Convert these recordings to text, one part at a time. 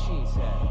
she said.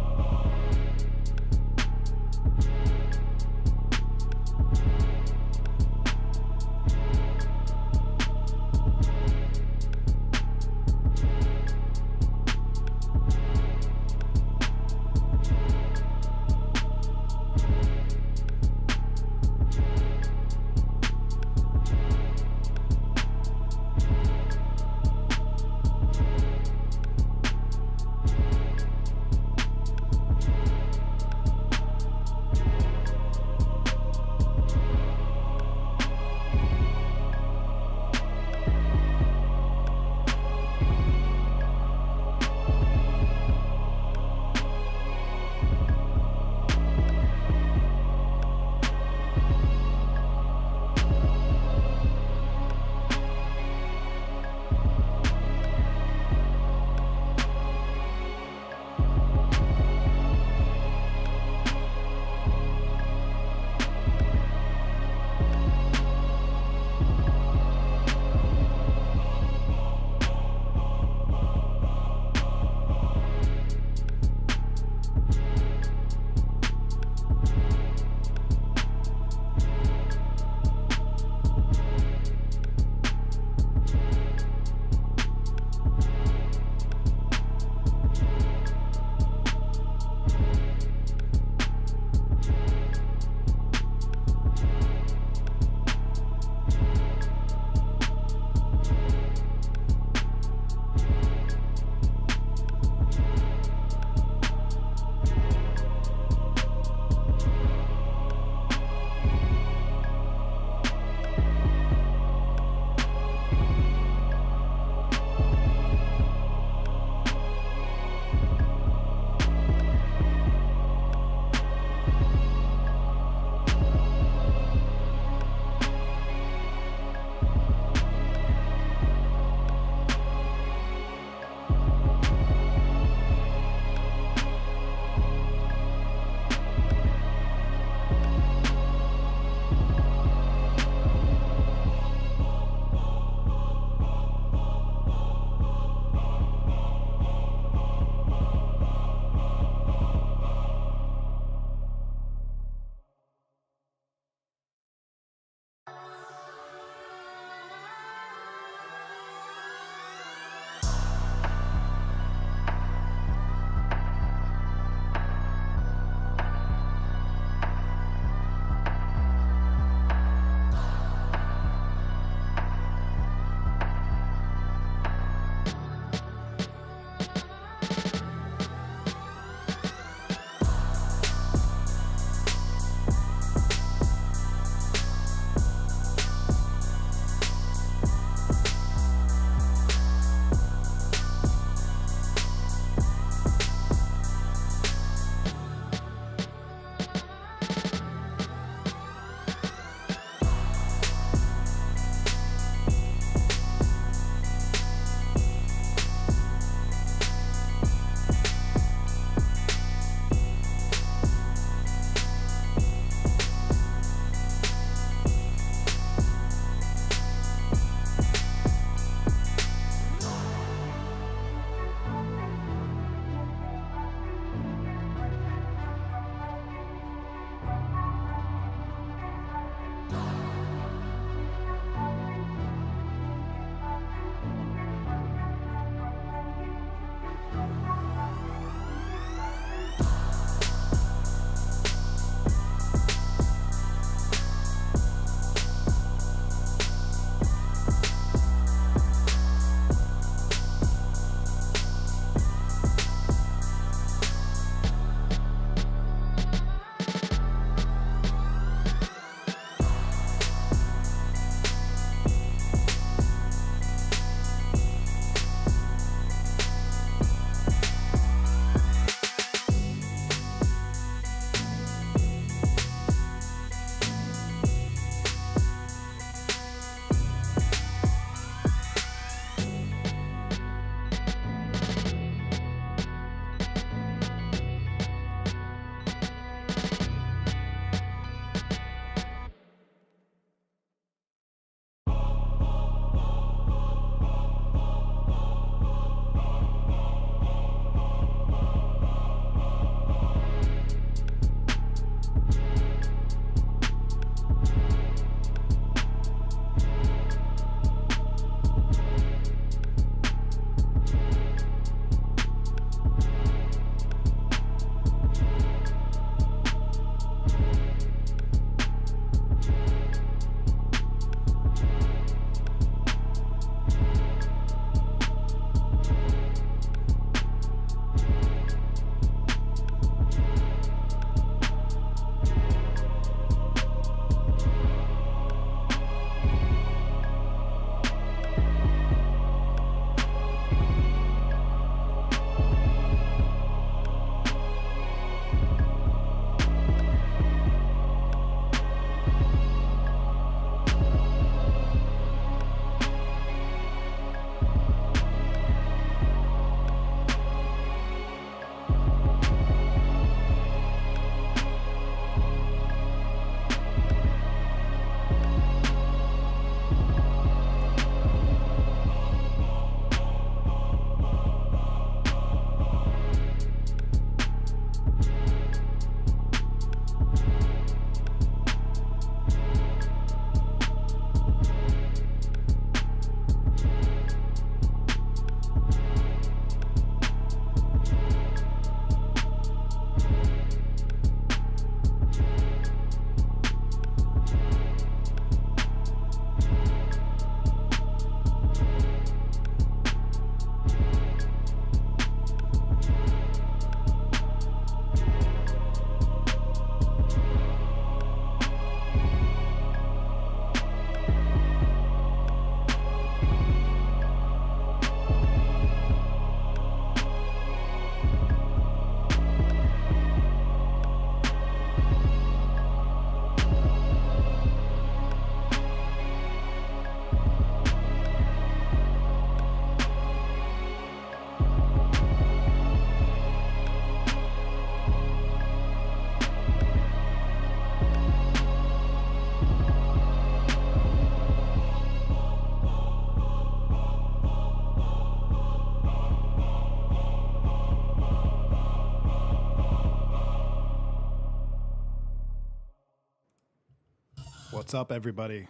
What's up, everybody?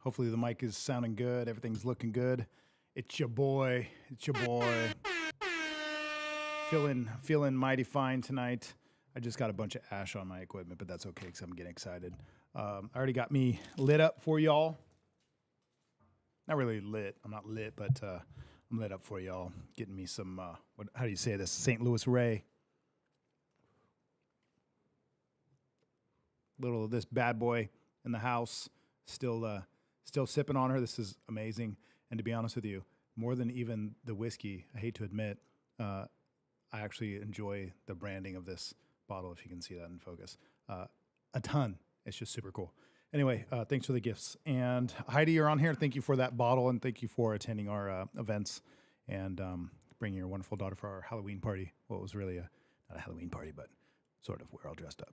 Hopefully the mic is sounding good. Everything's looking good. It's your boy. It's your boy. Feeling mighty fine tonight. I just got a bunch of ash on my equipment, but that's okay because I'm getting excited. I already got me lit up for y'all. Not really lit. I'm not lit, but I'm lit up for y'all. Getting me some, how do you say this? St. Louis Ray. Little of this bad boy in the house. Still sipping on her. This is amazing. And to be honest with you, more than even the whiskey, I hate to admit, I actually enjoy the branding of this bottle, if you can see that in focus. A ton. It's just super cool. Anyway, thanks for the gifts. And Heidi, you're on here. Thank you for that bottle, and thank you for attending our events and bringing your wonderful daughter for our Halloween party. Well, it was really not a Halloween party, but sort of. We're all dressed up.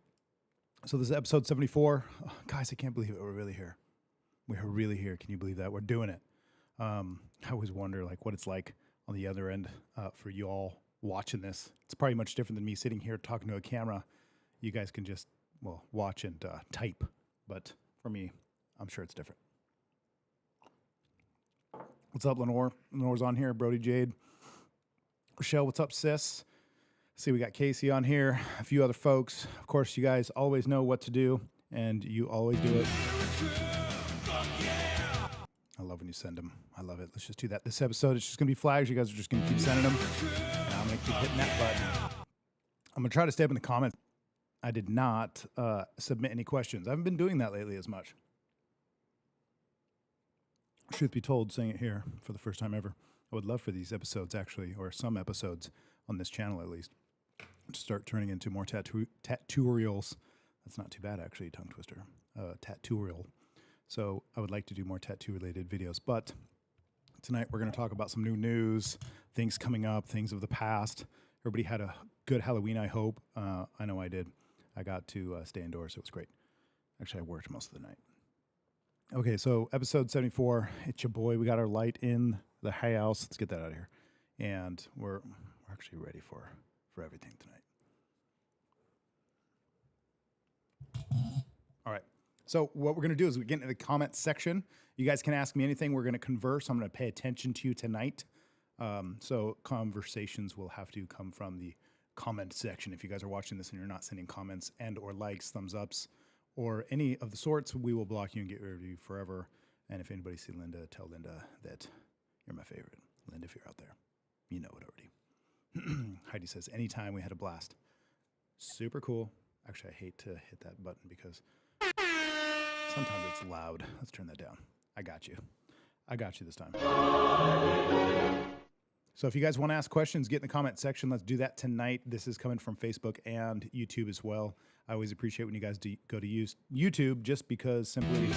So this is episode 74. Oh, guys, I can't believe it. We're really here. We're really here. Can you believe that? We're doing it. I always wonder what it's like on the other end for you all watching this. It's probably much different than me sitting here talking to a camera. You guys can just, watch and type. But for me, I'm sure it's different. What's up, Lenore? Lenore's on here. Brody, Jade. Rochelle, what's up, sis? See, we got Casey on here, a few other folks. Of course, you guys always know what to do, and you always do it. I love when you send them. I love it. Let's just do that. This episode, it's just going to be flags. You guys are just going to keep sending them, and I'm going to keep hitting that button. I'm going to try to stay up in the comments. I did not submit any questions. I haven't been doing that lately as much. Truth be told, saying it here for the first time ever, I would love for these episodes, actually, or some episodes on this channel at least, to start turning into more tattoo-tutorials. That's not too bad, actually, tongue twister. Tattoo-tutorial. So I would like to do more tattoo-related videos. But tonight we're going to talk about some new news, things coming up, things of the past. Everybody had a good Halloween, I hope. I know I did. I got to stay indoors. So it was great. Actually, I worked most of the night. Okay, so episode 74. It's your boy. We got our light in the house. Let's get that out of here. And we're actually ready for everything tonight. All right. So what we're going to do is we get into the comment section. You guys can ask me anything. We're going to converse. I'm going to pay attention to you tonight. So conversations will have to come from the comment section. If you guys are watching this and you're not sending comments and or likes, thumbs ups, or any of the sorts, we will block you and get rid of you forever. And if anybody sees Linda, tell Linda that you're my favorite. Linda, if you're out there, you know it already. Heidi says, anytime, we had a blast. Super cool. Actually, I hate to hit that button because sometimes it's loud. Let's turn that down. I got you. I got you this time. So if you guys want to ask questions, get in the comment section. Let's do that tonight. This is coming from Facebook and YouTube as well. I always appreciate when you guys go to use YouTube just because simply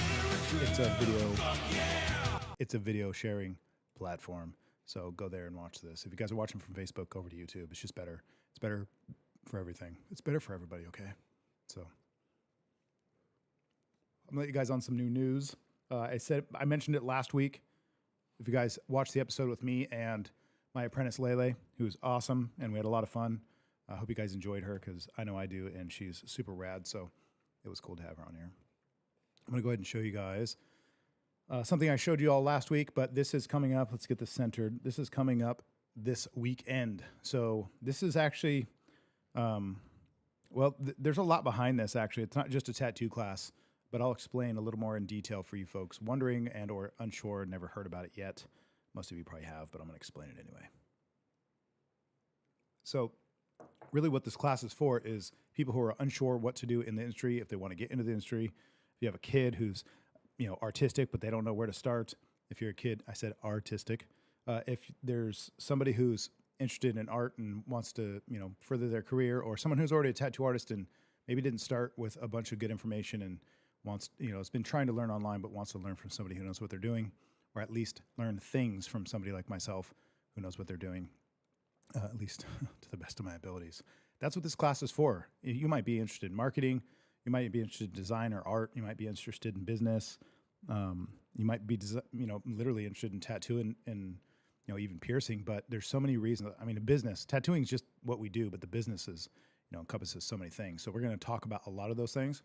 it's a video sharing platform. So go there and watch this. If you guys are watching from Facebook, go over to YouTube. It's just better. It's better for everything. It's better for everybody, okay? So I'm going to let you guys on some new news. I mentioned it last week. If you guys watched the episode with me and my apprentice Lele, who's awesome, and we had a lot of fun. I hope you guys enjoyed her because I know I do, and she's super rad, so it was cool to have her on here. I'm going to go ahead and show you guys something I showed you all last week, but this is coming up. Let's get this centered. This is coming up this weekend. So this is actually, there's a lot behind this, actually. It's not just a tattoo class, but I'll explain a little more in detail for you folks wondering and or unsure, never heard about it yet. Most of you probably have, but I'm going to explain it anyway. So really what this class is for is people who are unsure what to do in the industry, if they want to get into the industry. If you have a kid who's artistic, but they don't know where to start. If you're a kid, I said artistic. If there's somebody who's interested in art and wants to, further their career, or someone who's already a tattoo artist and maybe didn't start with a bunch of good information and wants, has been trying to learn online, but wants to learn from somebody who knows what they're doing, or at least learn things from somebody like myself who knows what they're doing, at least to the best of my abilities. That's what this class is for. You might be interested in marketing. You might be interested in design or art. You might be interested in business. You might be, literally interested in tattooing and, even piercing. But there's so many reasons. I mean, a business, tattooing is just what we do, but the business is, encompasses so many things. So we're going to talk about a lot of those things.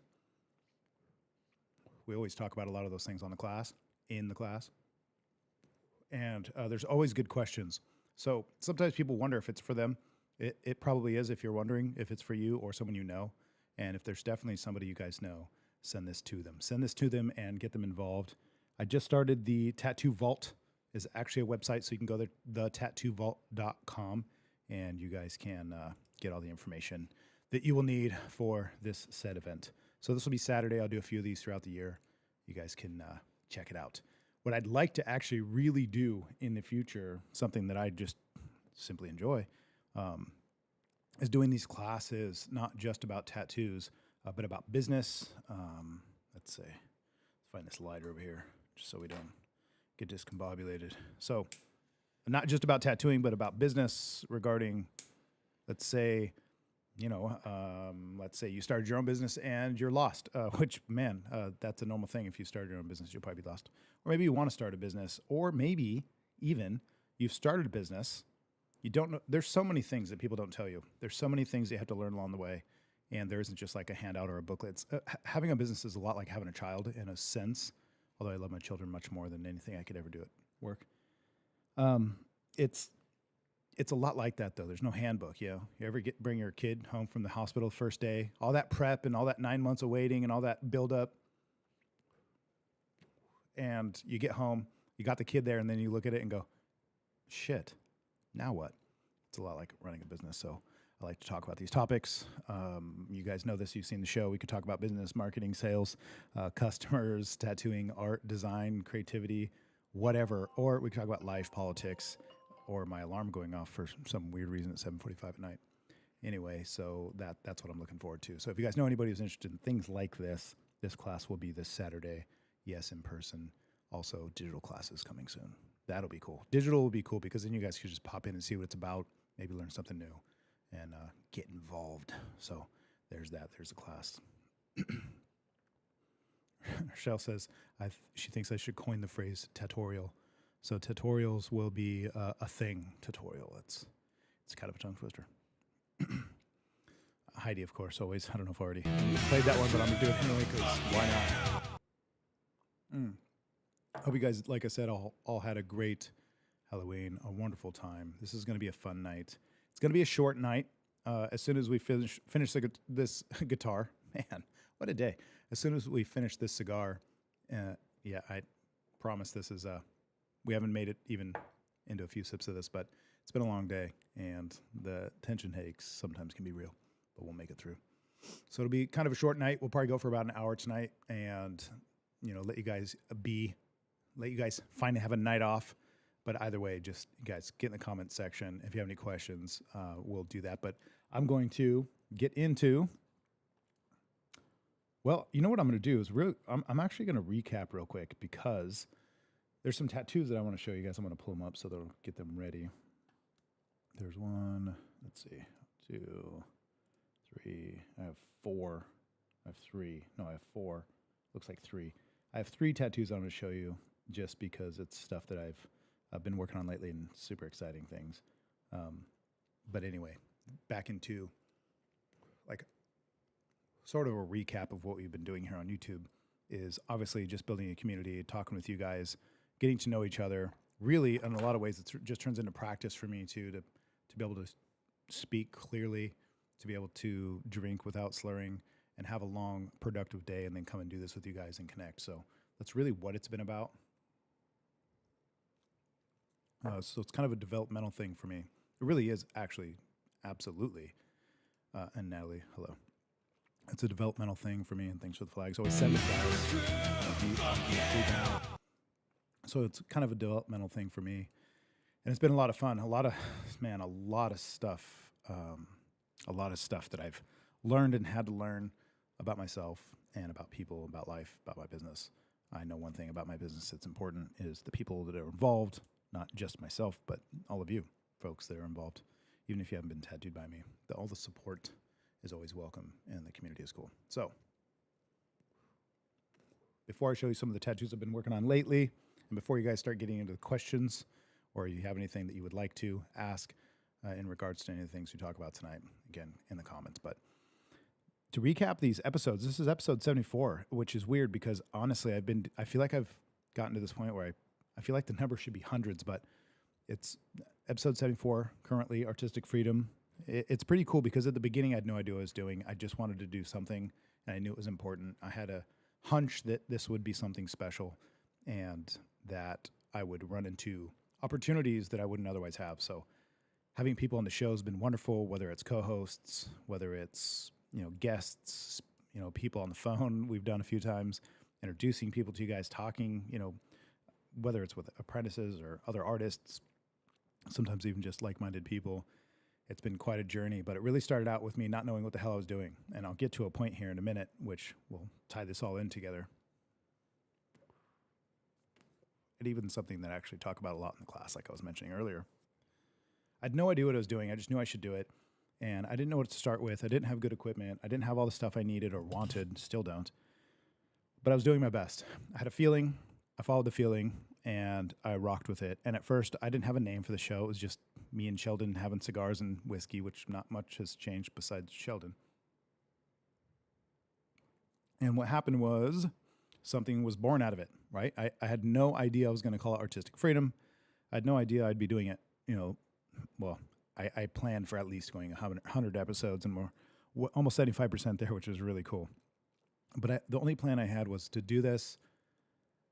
We always talk about a lot of those things in the class. And there's always good questions. So sometimes people wonder if it's for them. It probably is if you're wondering if it's for you or someone you know. And if there's definitely somebody you guys know, send this to them. Send this to them and get them involved. I just started the Tattoo Vault. Is actually a website, so you can go there, thetattoovault.com, and you guys can get all the information that you will need for this said event. So this will be Saturday. I'll do a few of these throughout the year. You guys can check it out. What I'd like to actually really do in the future, something that I just simply enjoy, is doing these classes, not just about tattoos, but about business. Let's find this lighter over here, just so we don't get discombobulated. So not just about tattooing, but about business regarding, let's say you started your own business and you're lost, which, man, that's a normal thing. If you started your own business, you'll probably be lost. Or maybe you want to start a business, or maybe even you've started a business. You don't know. There's so many things that people don't tell you. There's so many things you have to learn along the way. And there isn't just like a handout or a booklet. Having a business is a lot like having a child in a sense, although I love my children much more than anything I could ever do at work. It's a lot like that, though. There's no handbook. You ever bring your kid home from the hospital the first day, all that prep and all that 9 months of waiting and all that buildup, and you get home, you got the kid there, and then you look at it and go, shit, now what? It's a lot like running a business, so I like to talk about these topics. You guys know this. You've seen the show. We could talk about business, marketing, sales, customers, tattooing, art, design, creativity, whatever. Or we could talk about life, politics, or my alarm going off for some weird reason at 7:45 at night. Anyway, so that's what I'm looking forward to. So if you guys know anybody who's interested in things like this, this class will be this Saturday. Yes, in person. Also, digital classes coming soon. That'll be cool. Digital will be cool because then you guys can just pop in and see what it's about, maybe learn something new, and get involved. So there's that. There's the class. Rochelle says she thinks I should coin the phrase tutorial. So tutorials will be a thing. Tutorial. It's kind of a tongue twister. Heidi, of course, always. I don't know if I already played that one, but I'm going to do it anyway because why not? Hope you guys, like I said, all had a great Halloween, a wonderful time. This is going to be a fun night. It's going to be a short night. As soon as we finish this guitar, man, what a day. As soon as we finish this cigar, I promise this is, we haven't made it even into a few sips of this, but it's been a long day, and the tension headaches sometimes can be real, but we'll make it through. So it'll be kind of a short night. We'll probably go for about an hour tonight, and let you guys finally have a night off. But either way, just you guys get in the comment section if you have any questions. We'll do that. But I'm going to get into. Well, you know what I'm going to do is I'm actually going to recap real quick because there's some tattoos that I want to show you guys. I'm going to pull them up so they'll get them ready. There's one. Let's see. 2, 3. I have 4. I have 3. No, I have 4. Looks like 3. I have 3 tattoos I'm going to show you just because it's stuff that I've been working on lately and super exciting things. But anyway, back into like sort of a recap of what we've been doing here on YouTube is obviously just building a community, talking with you guys, getting to know each other. Really, in a lot of ways, it just turns into practice for me too, to be able to speak clearly, to be able to drink without slurring, and have a long, productive day, and then come and do this with you guys and connect. So that's really what it's been about. So it's kind of a developmental thing for me. It really is, actually, absolutely. And Natalie, hello. It's a developmental thing for me, and thanks for the flags. Always send it, guys. So it's kind of a developmental thing for me, and it's been a lot of fun. A lot of stuff. A lot of stuff that I've learned and had to learn about myself and about people, about life, about my business. I know one thing about my business that's important is the people that are involved, not just myself, but all of you folks that are involved. Even if you haven't been tattooed by me, all the support is always welcome, and the community is cool. So before I show you some of the tattoos I've been working on lately, and before you guys start getting into the questions, or you have anything that you would like to ask in regards to any of the things we talk about tonight, again, in the comments. But to recap these episodes, this is episode 74, which is weird because honestly, I feel like I've gotten to this point where I feel like the number should be hundreds, but it's episode 74, currently Artistic Freedom. It's pretty cool because at the beginning, I had no idea what I was doing. I just wanted to do something and I knew it was important. I had a hunch that this would be something special and that I would run into opportunities that I wouldn't otherwise have. So having people on the show has been wonderful, whether it's co-hosts, whether it's, guests, people on the phone we've done a few times, introducing people to you guys, talking, whether it's with apprentices or other artists, sometimes even just like-minded people. It's been quite a journey, but it really started out with me not knowing what the hell I was doing. And I'll get to a point here in a minute, which will tie this all in together. And even something that I actually talk about a lot in the class, like I was mentioning earlier. I had no idea what I was doing. I just knew I should do it. And I didn't know what to start with. I didn't have good equipment. I didn't have all the stuff I needed or wanted, still don't. But I was doing my best. I had a feeling, I followed the feeling, and I rocked with it. And at first, I didn't have a name for the show. It was just me and Sheldon having cigars and whiskey, which not much has changed besides Sheldon. And what happened was something was born out of it, right? I had no idea I was going to call it Artistic Freedom. I had no idea I'd be doing it, I planned for at least going 100 episodes and we're almost 75% there, which is really cool. But the only plan I had was to do this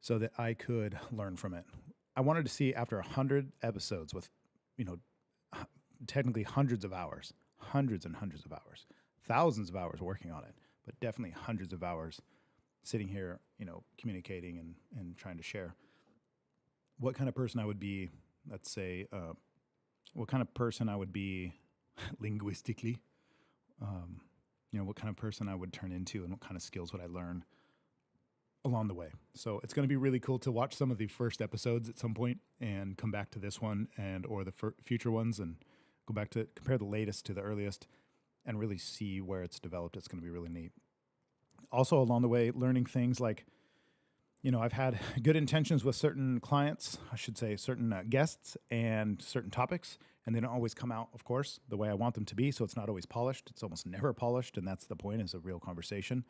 so that I could learn from it. I wanted to see after 100 episodes with, technically hundreds and hundreds of hours, thousands of hours working on it, but definitely hundreds of hours sitting here, communicating and trying to share what kind of person I would be, let's say, what kind of person I would be linguistically, what kind of person I would turn into and what kind of skills would I learn along the way. So it's going to be really cool to watch some of the first episodes at some point and come back to this one or the future ones and go back to compare the latest to the earliest and really see where it's developed. It's going to be really neat. Also along the way, learning things like, I've had good intentions with certain clients, I should say certain guests and certain topics, and they don't always come out, of course, the way I want them to be. So it's not always polished. It's almost never polished. And that's the point, is a real conversation.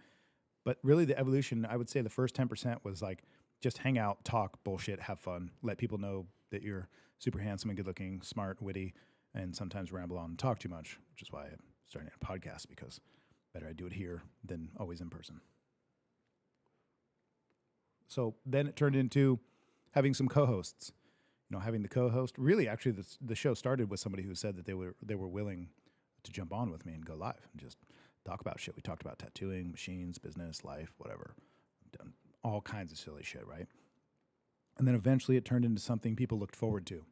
But really the evolution, I would say the first 10% was like, just hang out, talk, bullshit, have fun, let people know that you're super handsome and good looking, smart, witty, and sometimes ramble on and talk too much, which is why I'm starting a podcast, because better I do it here than always in person. So then it turned into having some co-hosts. Having the co-host. Really, actually, the show started with somebody who said that they were willing to jump on with me and go live and just talk about shit. We talked about tattooing, machines, business, life, whatever. Done all kinds of silly shit, right? And then eventually it turned into something people looked forward to.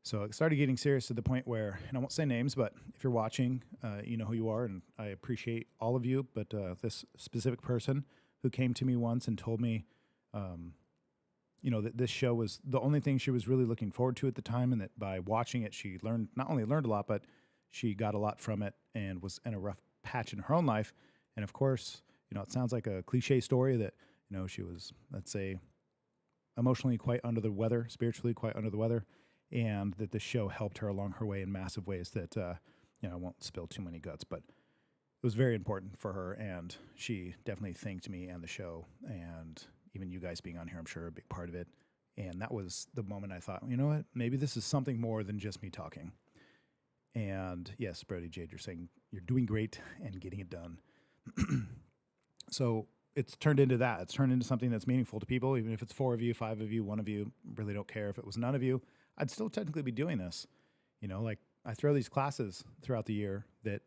So it started getting serious to the point where, and I won't say names, but if you're watching, you know who you are, and I appreciate all of you. But this specific person who came to me once and told me, that this show was the only thing she was really looking forward to at the time, and that by watching it, she not only learned a lot, but she got a lot from it and was in a rough patch in her own life. And of course, it sounds like a cliche story that, she was, let's say, emotionally quite under the weather, spiritually quite under the weather, and that the show helped her along her way in massive ways that, I won't spill too many guts, but it was very important for her, and she definitely thanked me and the show, and even you guys being on here, I'm sure, a big part of it. And that was the moment I thought, you know what, maybe this is something more than just me talking. And yes, Brody Jade, you're saying you're doing great and getting it done. So it's turned into that. It's turned into something that's meaningful to people, even if it's 4 of you, 5 of you, 1 of you, really don't care. If it was none of you, I'd still technically be doing this. Like I throw these classes throughout the year that,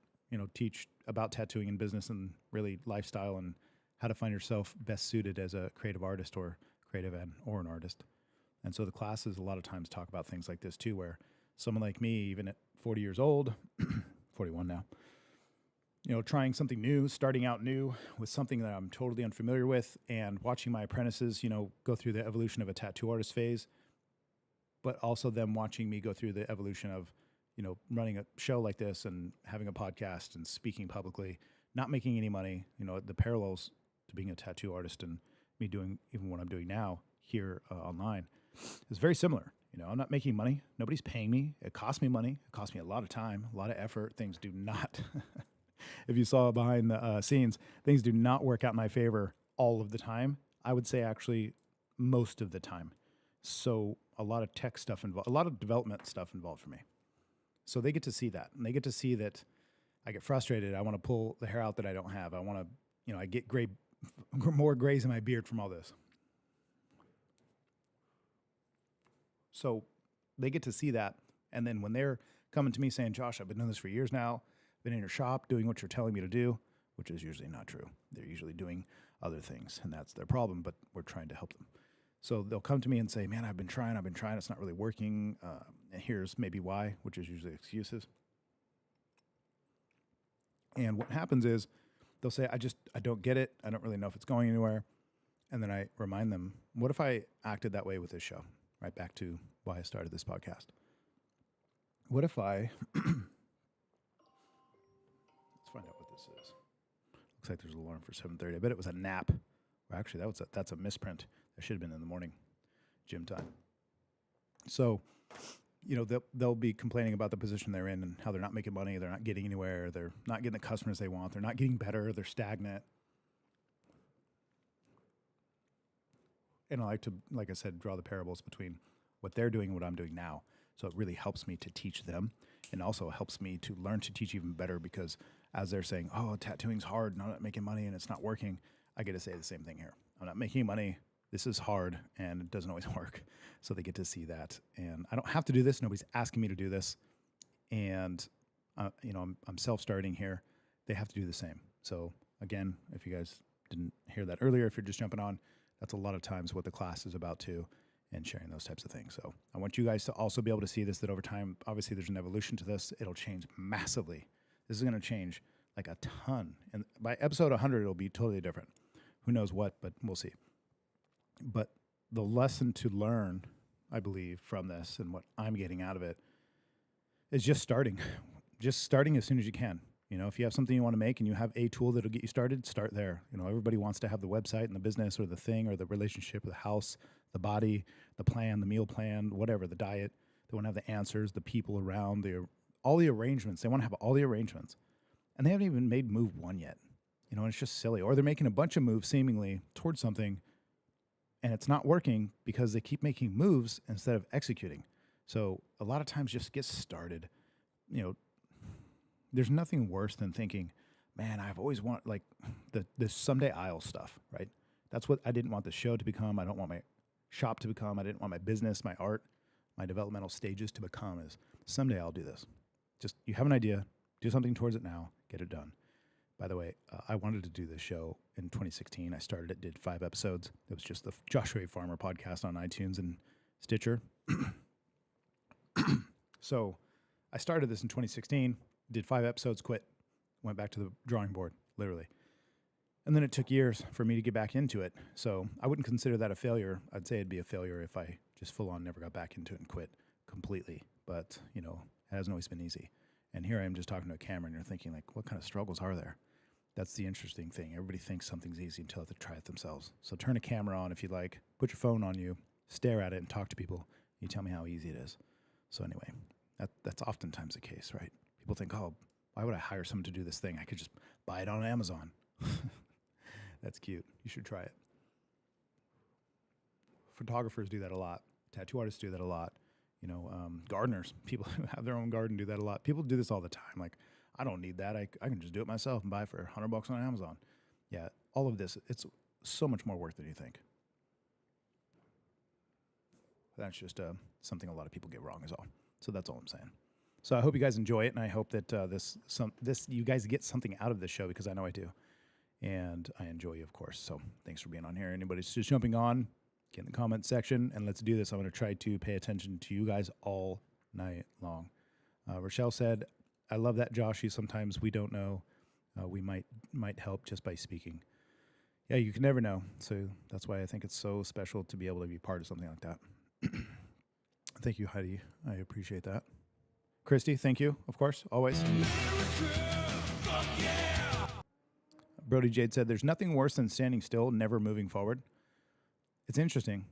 teach about tattooing and business and really lifestyle and how to find yourself best suited as a creative artist or or an artist. And so the classes a lot of times talk about things like this too, where someone like me, even at 40 years old, 41 now, trying something new, starting out new with something that I'm totally unfamiliar with, and watching my apprentices, go through the evolution of a tattoo artist phase, but also them watching me go through the evolution of, running a show like this and having a podcast and speaking publicly, not making any money, the parallels to being a tattoo artist and me doing even what I'm doing now here online is very similar. I'm not making money. Nobody's paying me. It costs me money. It costs me a lot of time, a lot of effort. Things do not if you saw behind the scenes, things do not work out in my favor all of the time. I would say actually most of the time. So a lot of tech stuff involved, a lot of development stuff involved for me. So they get to see that, and they get to see that I get frustrated. I want to pull the hair out that I don't have. I want to, I get more grays in my beard from all this. So they get to see that. And then when they're coming to me saying, Josh, I've been doing this for years now, been in your shop doing what you're telling me to do, which is usually not true. They're usually doing other things, and that's their problem, but we're trying to help them. So they'll come to me and say, man, I've been trying, it's not really working, and here's maybe why, which is usually excuses. And what happens is they'll say, I don't get it. I don't really know if it's going anywhere. And then I remind them, what if I acted that way with this show? Right back to why I started this podcast. What if I, let's find out what this is. Looks like there's an alarm for 7:30. I bet it was a nap. Or actually, that's a misprint. That should have been in the morning, gym time. So, they'll be complaining about the position they're in and how they're not making money, they're not getting anywhere, they're not getting the customers they want, they're not getting better, they're stagnant. And I like to, like I said, draw the parables between what they're doing and what I'm doing now. So it really helps me to teach them, and also helps me to learn to teach even better, because as they're saying, oh, tattooing's hard and I'm not making money and it's not working, I get to say the same thing here. I'm not making money. This is hard and it doesn't always work. So they get to see that. And I don't have to do this. Nobody's asking me to do this. And, I'm self-starting here. They have to do the same. So again, if you guys didn't hear that earlier, if you're just jumping on, that's a lot of times what the class is about too, and sharing those types of things. So I want you guys to also be able to see this, that over time, obviously there's an evolution to this. It'll change massively. This is going to change like a ton. And by episode 100, it'll be totally different. Who knows what, but we'll see. But the lesson to learn, I believe, from this and what I'm getting out of it is just starting. Just starting as soon as you can. If you have something you want to make and you have a tool that'll get you started, start there. Everybody wants to have the website and the business or the thing or the relationship or the house, the body, the plan, the meal plan, whatever, the diet. They want to have the answers, the people around, all the arrangements. They want to have all the arrangements. And they haven't even made move one yet. And it's just silly. Or they're making a bunch of moves seemingly towards something, and it's not working because they keep making moves instead of executing. So a lot of times just get started. There's nothing worse than thinking, man, I've always wanted, like, the someday I'll stuff, right? That's what I didn't want the show to become. I don't want my shop to become. I didn't want my business, my art, my developmental stages to become is someday I'll do this. Just, you have an idea, do something towards it now, get it done. By the way, I wanted to do this show in 2016. I started it, did 5 episodes. It was just the Joshua A. Farmer podcast on iTunes and Stitcher. So I started this in 2016, did 5 episodes, quit, went back to the drawing board, literally. And then it took years for me to get back into it. So I wouldn't consider that a failure. I'd say it'd be a failure if I just full on never got back into it and quit completely. But, it hasn't always been easy. And here I am just talking to a camera, and you're thinking, like, what kind of struggles are there? That's the interesting thing. Everybody thinks something's easy until they try it themselves. So turn a camera on if you'd like, put your phone on you, stare at it, and talk to people. You tell me how easy it is. So anyway, that's oftentimes the case, right? People think, oh, why would I hire someone to do this thing? I could just buy it on Amazon. That's cute. You should try it. Photographers do that a lot. Tattoo artists do that a lot. Gardeners, people who have their own garden do that a lot. People do this all the time. Like, I don't need that. I can just do it myself and buy it for $100 on Amazon. Yeah, all of this, it's so much more work than you think. That's just something a lot of people get wrong is all. So that's all I'm saying. So I hope you guys enjoy it, and I hope that this you guys get something out of this show, because I know I do. And I enjoy you, of course. So thanks for being on here. Anybody's just jumping on, get in the comment section, and let's do this. I'm going to try to pay attention to you guys all night long. Rochelle said, I love that, Joshy. Sometimes we don't know. We might help just by speaking. Yeah, you can never know. So that's why I think it's so special to be able to be part of something like that. Thank you, Heidi. I appreciate that. Christy, thank you, of course, always. Brody Jade said, there's nothing worse than standing still, never moving forward. It's interesting.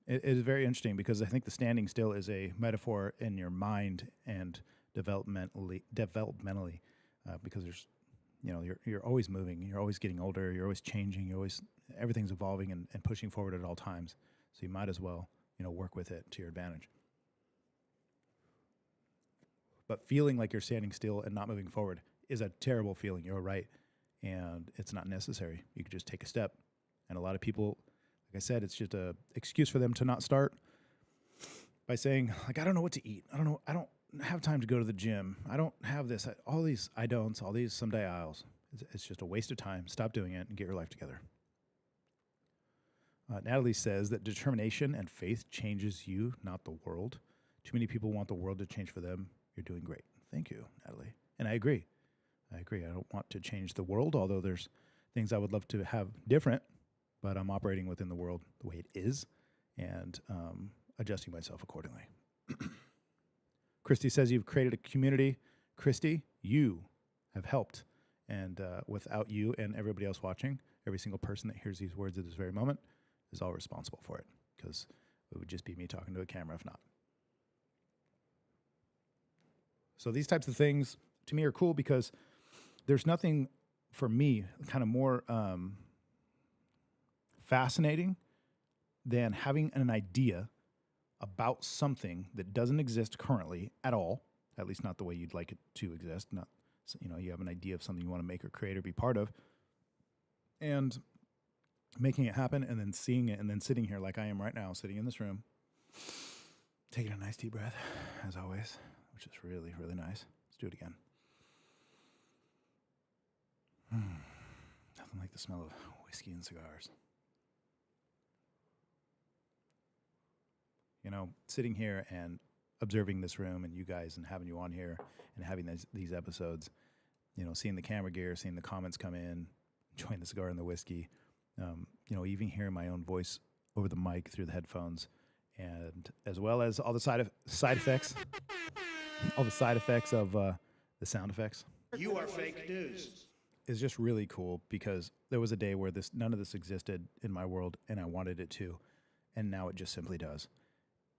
It is very interesting, because I think the standing still is a metaphor in your mind and developmentally, because there's you're always moving, you're always getting older, you're always changing, everything's evolving and pushing forward at all times. So you might as well, work with it to your advantage. But feeling like you're standing still and not moving forward is a terrible feeling. You're right. And it's not necessary. You could just take a step. And a lot of people, like I said, it's just a excuse for them to not start by saying, like, I don't know what to eat. I don't have time to go to the gym. I don't have this, all these I don'ts, all these someday I'lls. It's just a waste of time. Stop doing it and get your life together. Natalie says that determination and faith changes you, not the world. Too many people want the world to change for them. You're doing great. Thank you, Natalie. And I agree. I don't want to change the world, although there's things I would love to have different, but I'm operating within the world the way it is and adjusting myself accordingly. Christy says you've created a community. Christy, you have helped. And without you and everybody else watching, every single person that hears these words at this very moment is all responsible for it, because it would just be me talking to a camera if not. So these types of things to me are cool because there's nothing for me kind of more fascinating than having an idea about something that doesn't exist currently at all, at least not the way you'd like it to exist. Not, you have an idea of something you want to make or create or be part of, and making it happen, and then seeing it, and then sitting here like I am right now, sitting in this room, taking a nice deep breath, as always, which is really, really nice. Let's do it again. Nothing like the smell of whiskey and cigars. Sitting here and observing this room and you guys and having you on here and having these episodes, seeing the camera gear, seeing the comments come in, enjoying the cigar and the whiskey, even hearing my own voice over the mic through the headphones, and as well as all the side effects, all the side effects of the sound effects. You are fake news. Is just really cool because there was a day where none of this existed in my world and I wanted it to, and now it just simply does.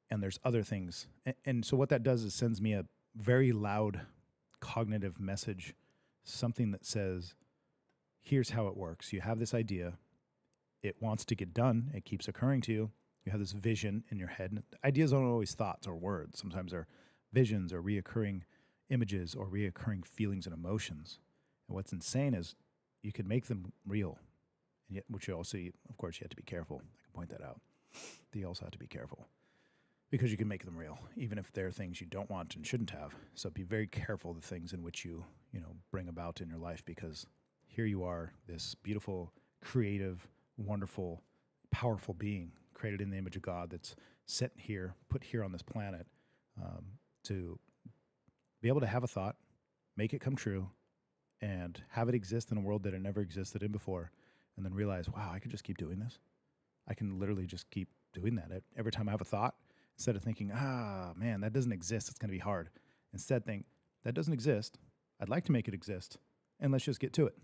And there's other things. And so what that does is sends me a very loud cognitive message, something that says, here's how it works. You have this idea. It wants to get done. It keeps occurring to you. You have this vision in your head. Ideas aren't always thoughts or words. Sometimes they're visions or reoccurring images or reoccurring feelings and emotions. And what's insane is you can make them real. And yet, which you also, of course, you have to be careful. I can point that out. You also have to be careful because you can make them real, even if they're things you don't want and shouldn't have. So be very careful the things in which you bring about in your life, because here you are, this beautiful, creative, wonderful, powerful being created in the image of God that's set here, put here on this planet to be able to have a thought, make it come true, and have it exist in a world that it never existed in before, and then realize, wow, I could just keep doing this. I can literally just keep doing that. Every time I have a thought, instead of thinking, man, that doesn't exist, it's going to be hard. Instead think, that doesn't exist. I'd like to make it exist, and let's just get to it.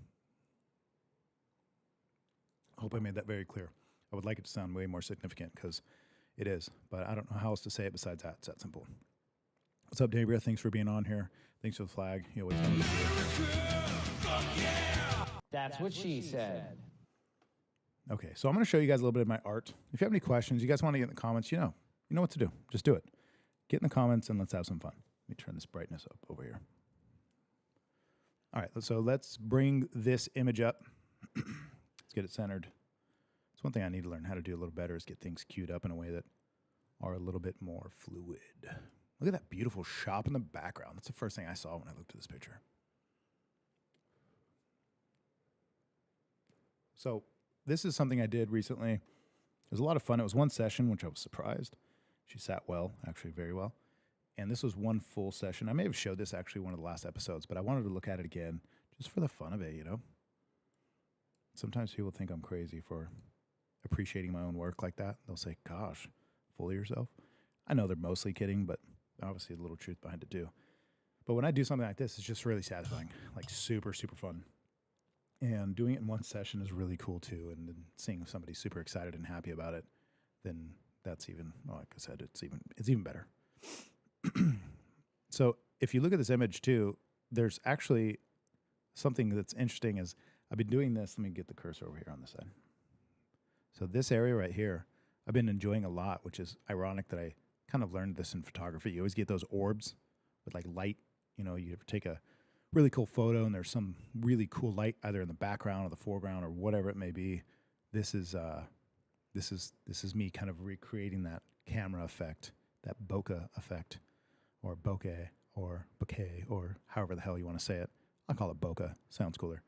I hope I made that very clear. I would like it to sound way more significant because it is, but I don't know how else to say it besides that. It's that simple. What's up, Dabria? Thanks for being on here. Thanks for the flag. You always know what to do. That's what she said. Okay, so I'm going to show you guys a little bit of my art. If you have any questions, you guys want to get in the comments, you know what to do. Just do it. Get in the comments and let's have some fun. Let me turn this brightness up over here. All right, so let's bring this image up. Let's get it centered. It's one thing I need to learn how to do a little better is get things queued up in a way that are a little bit more fluid. Look at that beautiful shop in the background. That's the first thing I saw when I looked at this picture. So this is something I did recently. It was a lot of fun. It was one session, which I was surprised. She sat well, actually very well. And this was one full session. I may have showed this actually one of the last episodes, but I wanted to look at it again just for the fun of it, Sometimes people think I'm crazy for appreciating my own work like that. They'll say, gosh, fool yourself. I know they're mostly kidding, but obviously a little truth behind it too. But when I do something like this, it's just really satisfying, like super, super fun. And doing it in one session is really cool too. And then seeing somebody super excited and happy about it, then that's even, like I said, it's even better. So if you look at this image too, there's actually something that's interesting is I've been doing this. Let me get the cursor over here on the side. So this area right here, I've been enjoying a lot, which is ironic that I kind of learned this in photography. You always get those orbs with like light. You know, you take a really cool photo and there's some really cool light either in the background or the foreground or whatever it may be. This is me kind of recreating that camera effect, that bokeh effect, or bokeh, or bouquet, or however the hell you want to say it. I'll call it bokeh. Sounds cooler.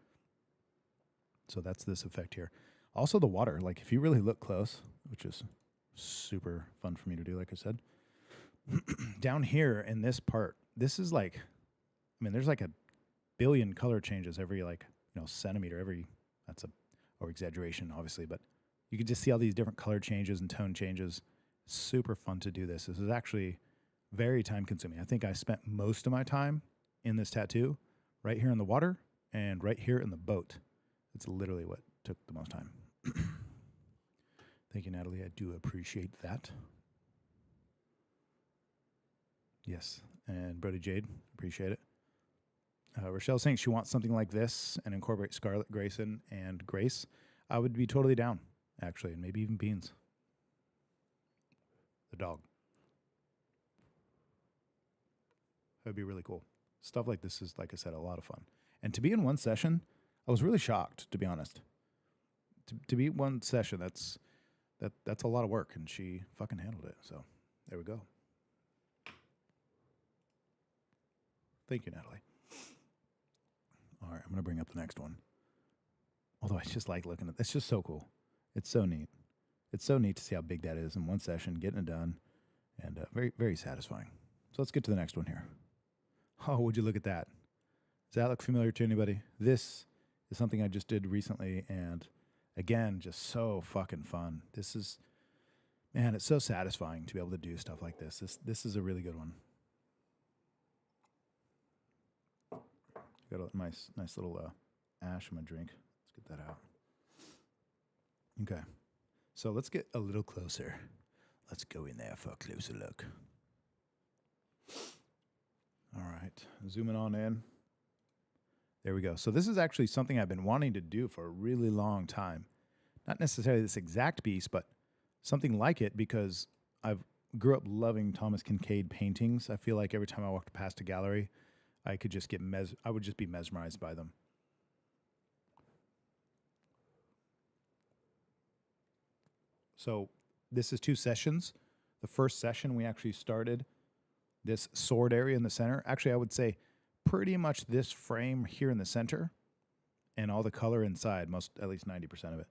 So that's this effect here. Also the water, like if you really look close, which is super fun for me to do, like I said, down here in this part, this is like, I mean, there's like a billion color changes every centimeter, that's a or exaggeration obviously, but you can just see all these different color changes and tone changes. Super fun to do this. This is actually very time consuming. I think I spent most of my time in this tattoo right here in the water and right here in the boat. It's literally what took the most time. Thank you, Natalie. I do appreciate that. Yes, and Brody Jade, appreciate it. Rochelle's saying she wants something like this and incorporate Scarlett Grayson and Grace. I would be totally down, actually, and maybe even Beans. The dog. That would be really cool. Stuff like this is, like I said, a lot of fun. And to be in one session, I was really shocked, to be honest. To be one session, that's a lot of work, and she fucking handled it. So there we go. Thank you, Natalie. All right, I'm going to bring up the next one. Although I just like looking at it. It's just so cool. It's so neat. It's so neat to see how big that is in one session, getting it done, and very, very satisfying. So let's get to the next one here. Oh, would you look at that? Does that look familiar to anybody? This is something I just did recently, and again, just so fucking fun. This is, man, it's so satisfying to be able to do stuff like this. This is a really good one. Got a nice little ash in my drink. Let's get that out. Okay. So let's get a little closer. Let's go in there for a closer look. All right. Zooming on in. There we go. So this is actually something I've been wanting to do for a really long time. Not necessarily this exact piece, but something like it, because I've grew up loving Thomas Kincaid paintings. I feel like every time I walked past a gallery, I could just get I would just be mesmerized by them. So this is 2 sessions. The first session, we actually started this sword area in the center. Actually, I would say pretty much this frame here in the center and all the color inside, at least 90% of it,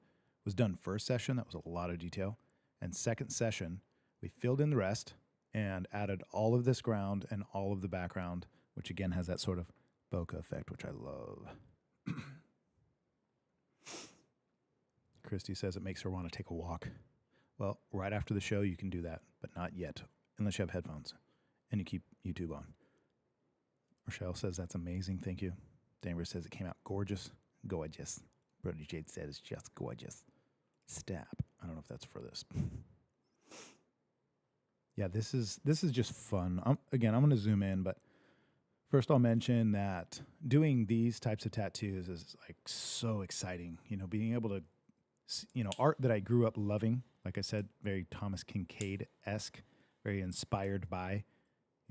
was done first session. That was a lot of detail. And second session, we filled in the rest and added all of this ground and all of the background, which again has that sort of bokeh effect, which I love. Christy says it makes her want to take a walk. Well, right after the show, you can do that, but not yet, unless you have headphones and you keep YouTube on. Rochelle says that's amazing. Thank you. Denver says it came out gorgeous. Gorgeous. Brody Jade said it's just gorgeous. Stab. I don't know if that's for this. Yeah, this is just fun. Again, I'm going to zoom in, but first I'll mention that doing these types of tattoos is like so exciting. You know, being able to, art that I grew up loving, like I said, very Thomas Kincaid-esque, very inspired by,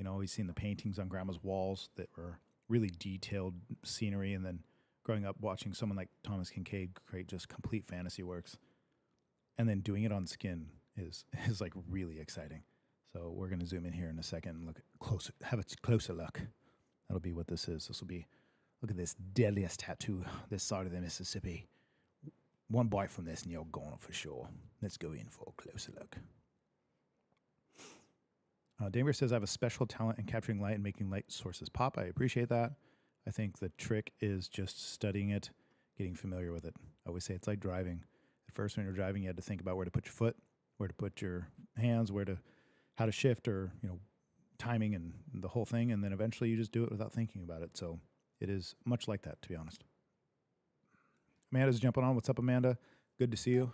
always seeing the paintings on grandma's walls that were really detailed scenery, and then growing up watching someone like Thomas Kincaid create just complete fantasy works, and then doing it on skin is like really exciting. So we're going to zoom in here in a second and have a closer look. That'll be what this is. This will be, look at this deadliest tattoo this side of the Mississippi. One bite from this and you're gone for sure. Let's go in for a closer look. Denver says, I have a special talent in capturing light and making light sources pop. I appreciate that. I think the trick is just studying it, getting familiar with it. I always say it's like driving. At first, when you're driving, you had to think about where to put your foot, where to put your hands, how to shift, or, timing and the whole thing. And then eventually you just do it without thinking about it. So it is much like that, to be honest. Amanda's jumping on. What's up, Amanda? Good to see you.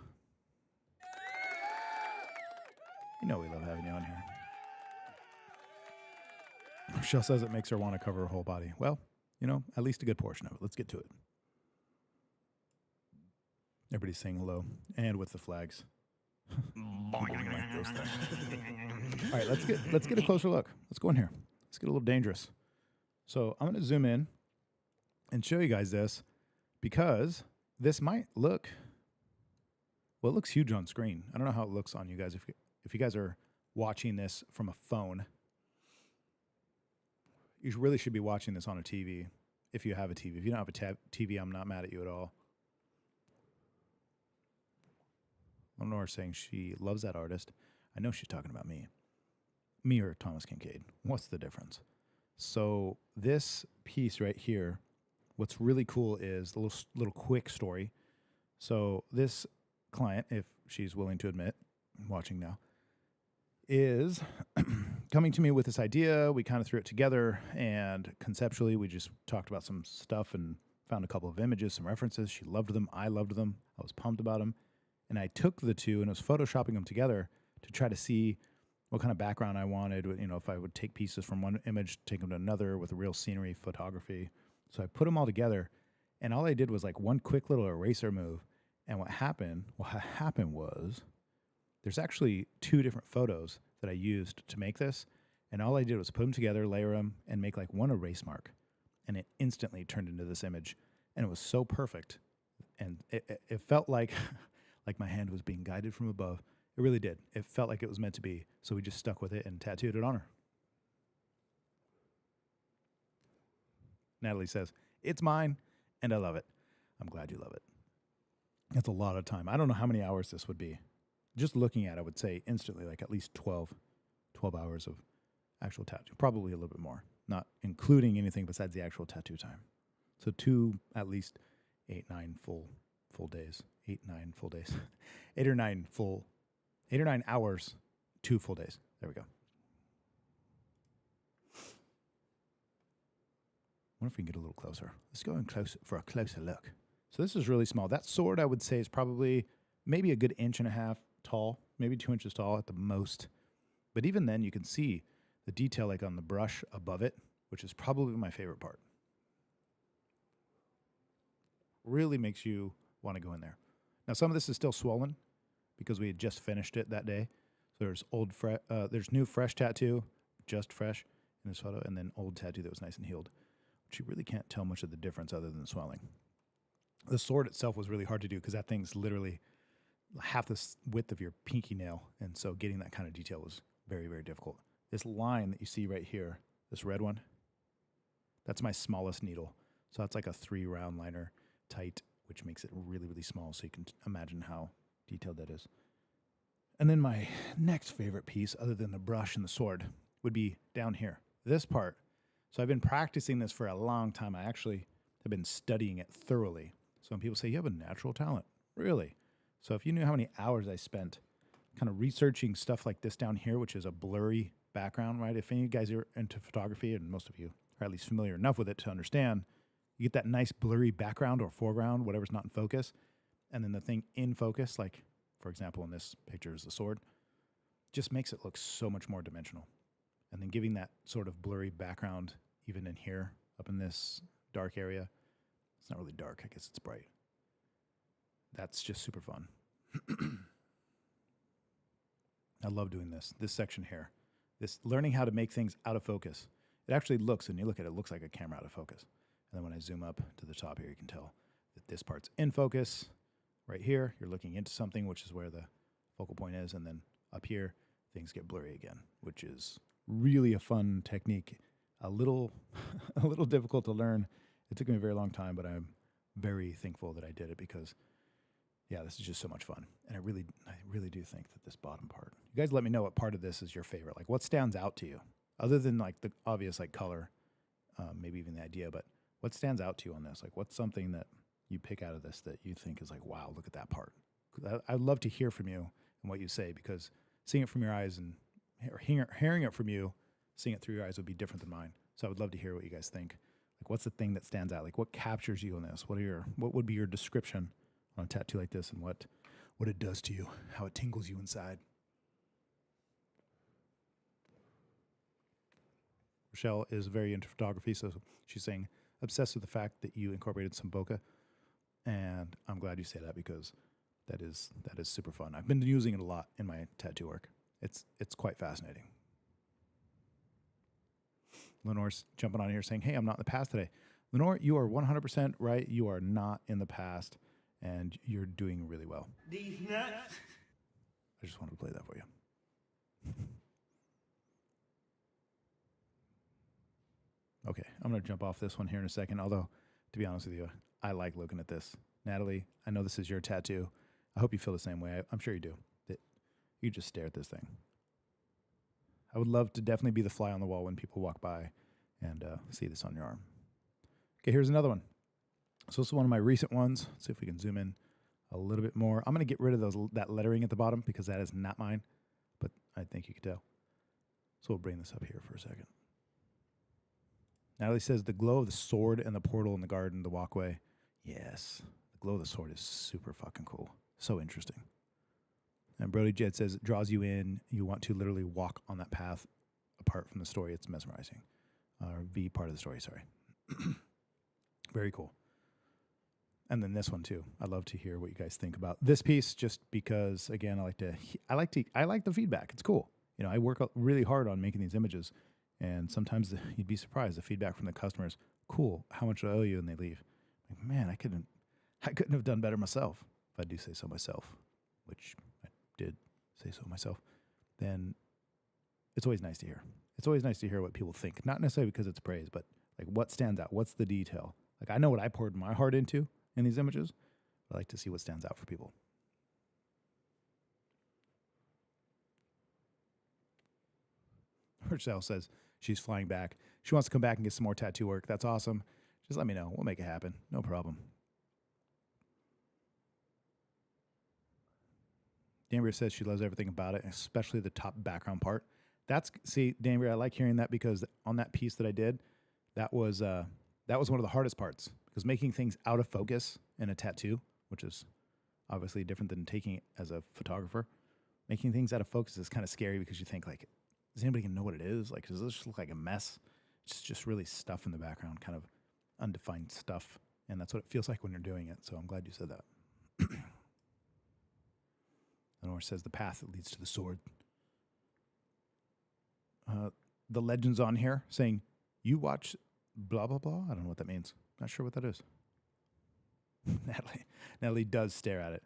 We love having you on here. Michelle says it makes her want to cover her whole body. Well, at least a good portion of it. Let's get to it. Everybody's saying hello, and with the flags. Like those things. All right, let's get a closer look. Let's go in here. Let's get a little dangerous. So I'm going to zoom in and show you guys this because this might look, well, it looks huge on screen. I don't know how it looks on you guys. If you guys are watching this from a phone, you really should be watching this on a TV if you have a TV. If you don't have a TV, I'm not mad at you at all. Eleanor saying she loves that artist. I know she's talking about me. Me or Thomas Kincaid. What's the difference? So this piece right here, what's really cool is the little quick story. So this client, if she's willing to admit, I'm watching now, is coming to me with this idea. We kind of threw it together, and conceptually we just talked about some stuff and found a couple of images, some references. She loved them. I loved them. I was pumped about them. And I took the two and was photoshopping them together to try to see what kind of background I wanted. If I would take pieces from one image, take them to another with real scenery, photography. So I put them all together, and all I did was like one quick little eraser move. And what happened was there's actually two different photos that I used to make this. And all I did was put them together, layer them, and make like one erase mark. And it instantly turned into this image. And it was so perfect. And it felt like like my hand was being guided from above. It really did. It felt like it was meant to be. So we just stuck with it and tattooed it on her. Natalie says, it's mine, and I love it. I'm glad you love it. That's a lot of time. I don't know how many hours this would be. Just looking at it, I would say instantly, like at least 12 hours of actual tattoo. Probably a little bit more, not including anything besides the actual tattoo time. So at least 8 or 9 full days. 8 or 9 hours, 2 full days. There we go. Wonder if we can get a little closer. Let's go in close for a closer look. So this is really small. That sword, I would say, is probably maybe a good 1.5 inches tall, maybe 2 inches tall at the most. But even then, you can see the detail like on the brush above it, which is probably my favorite part. Really makes you want to go in there. Now, some of this is still swollen because we had just finished it that day. So there's new fresh tattoo, just fresh in this photo, and then old tattoo that was nice and healed, which you really can't tell much of the difference other than the swelling. The sword itself was really hard to do because that thing's literally half the width of your pinky nail, and so getting that kind of detail was very, very difficult. This line that you see right here, this red one, that's my smallest needle. So that's like a 3-round liner tight, which makes it really, really small, so you can imagine how detailed that is. And then my next favorite piece, other than the brush and the sword, would be down here, this part. So I've been practicing this for a long time. I actually have been studying it thoroughly. So when people say, you have a natural talent, really? So if you knew how many hours I spent kind of researching stuff like this down here, which is a blurry background, right? If any of you guys are into photography, and most of you are at least familiar enough with it to understand, you get that nice blurry background or foreground, whatever's not in focus, and then the thing in focus, like, for example, in this picture is the sword, just makes it look so much more dimensional. And then giving that sort of blurry background even in here, up in this dark area. It's not really dark, I guess it's bright. That's just super fun. I love doing this section here. This learning how to make things out of focus. It actually looks, when you look at it, it looks like a camera out of focus. And then when I zoom up to the top here, you can tell that this part's in focus. Right here, you're looking into something, which is where the focal point is. And then up here, things get blurry again, which is really a fun technique. A little difficult to learn. It took me a very long time, but I'm very thankful that I did it because, yeah, this is just so much fun. And I really do think that this bottom part, you guys let me know what part of this is your favorite. Like, what stands out to you? Other than, like, the obvious, like, color, maybe even the idea, but what stands out to you on this? Like, what's something that you pick out of this that you think is like, wow, look at that part? I'd love to hear from you and what you say, because seeing it from your eyes and hearing it from you, seeing it through your eyes would be different than mine. So I would love to hear what you guys think. Like, what's the thing that stands out? Like, what captures you on this? What would be your description on a tattoo like this, and what it does to you, how it tingles you inside? Rochelle is very into photography, so she's saying, obsessed with the fact that you incorporated some bokeh, and I'm glad you say that because that is super fun. I've been using it a lot in my tattoo work. It's quite fascinating. Lenore's jumping on here saying, "Hey, I'm not in the past today." Lenore, you are 100% right. You are not in the past, and you're doing really well. These nuts. I just wanted to play that for you. Okay, I'm going to jump off this one here in a second, although, to be honest with you, I like looking at this. Natalie, I know this is your tattoo. I hope you feel the same way. I'm sure you do. That you just stare at this thing. I would love to definitely be the fly on the wall when people walk by and see this on your arm. Okay, here's another one. So this is one of my recent ones. Let's see if we can zoom in a little bit more. I'm going to get rid of that lettering at the bottom because that is not mine, but I think you can tell. So we'll bring this up here for a second. Natalie says the glow of the sword and the portal in the garden, the walkway. Yes, the glow of the sword is super fucking cool. So interesting. And Brody Jed says it draws you in. You want to literally walk on that path apart from the story. It's mesmerizing. Or be part of the story, sorry. Very cool. And then this one too. I'd love to hear what you guys think about this piece just because, again, I like the feedback. It's cool. You know, I work really hard on making these images. And sometimes you'd be surprised. The feedback from the customers, cool, how much do I owe you? And they leave. Like, man, I couldn't have done better myself. If I do say so myself, which I did say so myself, then it's always nice to hear. It's always nice to hear what people think. Not necessarily because it's praise, but like what stands out? What's the detail? Like I know what I poured my heart into in these images. I like to see what stands out for people. Rochelle says she's flying back. She wants to come back and get some more tattoo work. That's awesome. Just let me know. We'll make it happen. No problem. Danbury says she loves everything about it, especially the top background part. See, Danbury, I like hearing that because on that piece that I did, that was one of the hardest parts because making things out of focus in a tattoo, which is obviously different than taking it as a photographer, making things out of focus is kind of scary because you think like, is anybody going to know what it is? Like, does this just look like a mess? It's just really stuff in the background, kind of undefined stuff. And that's what it feels like when you're doing it. So I'm glad you said that. Lenore says the path that leads to the sword. The legend's on here saying, you watch blah, blah, blah. I don't know what that means. Not sure what that is. Natalie does stare at it.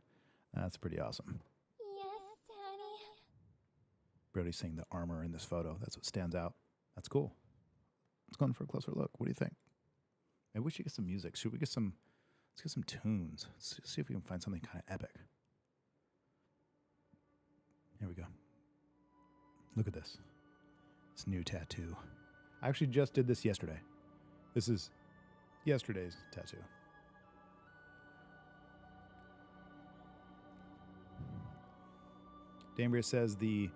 That's pretty awesome. Yes, Daddy. Brody's saying the armor in this photo. That's what stands out. That's cool. Let's go in for a closer look. What do you think? Maybe we should get some music. Let's get some tunes. Let's see if we can find something kind of epic. Here we go. Look at this. This new tattoo. I actually just did this yesterday. This is yesterday's tattoo. Danbury says the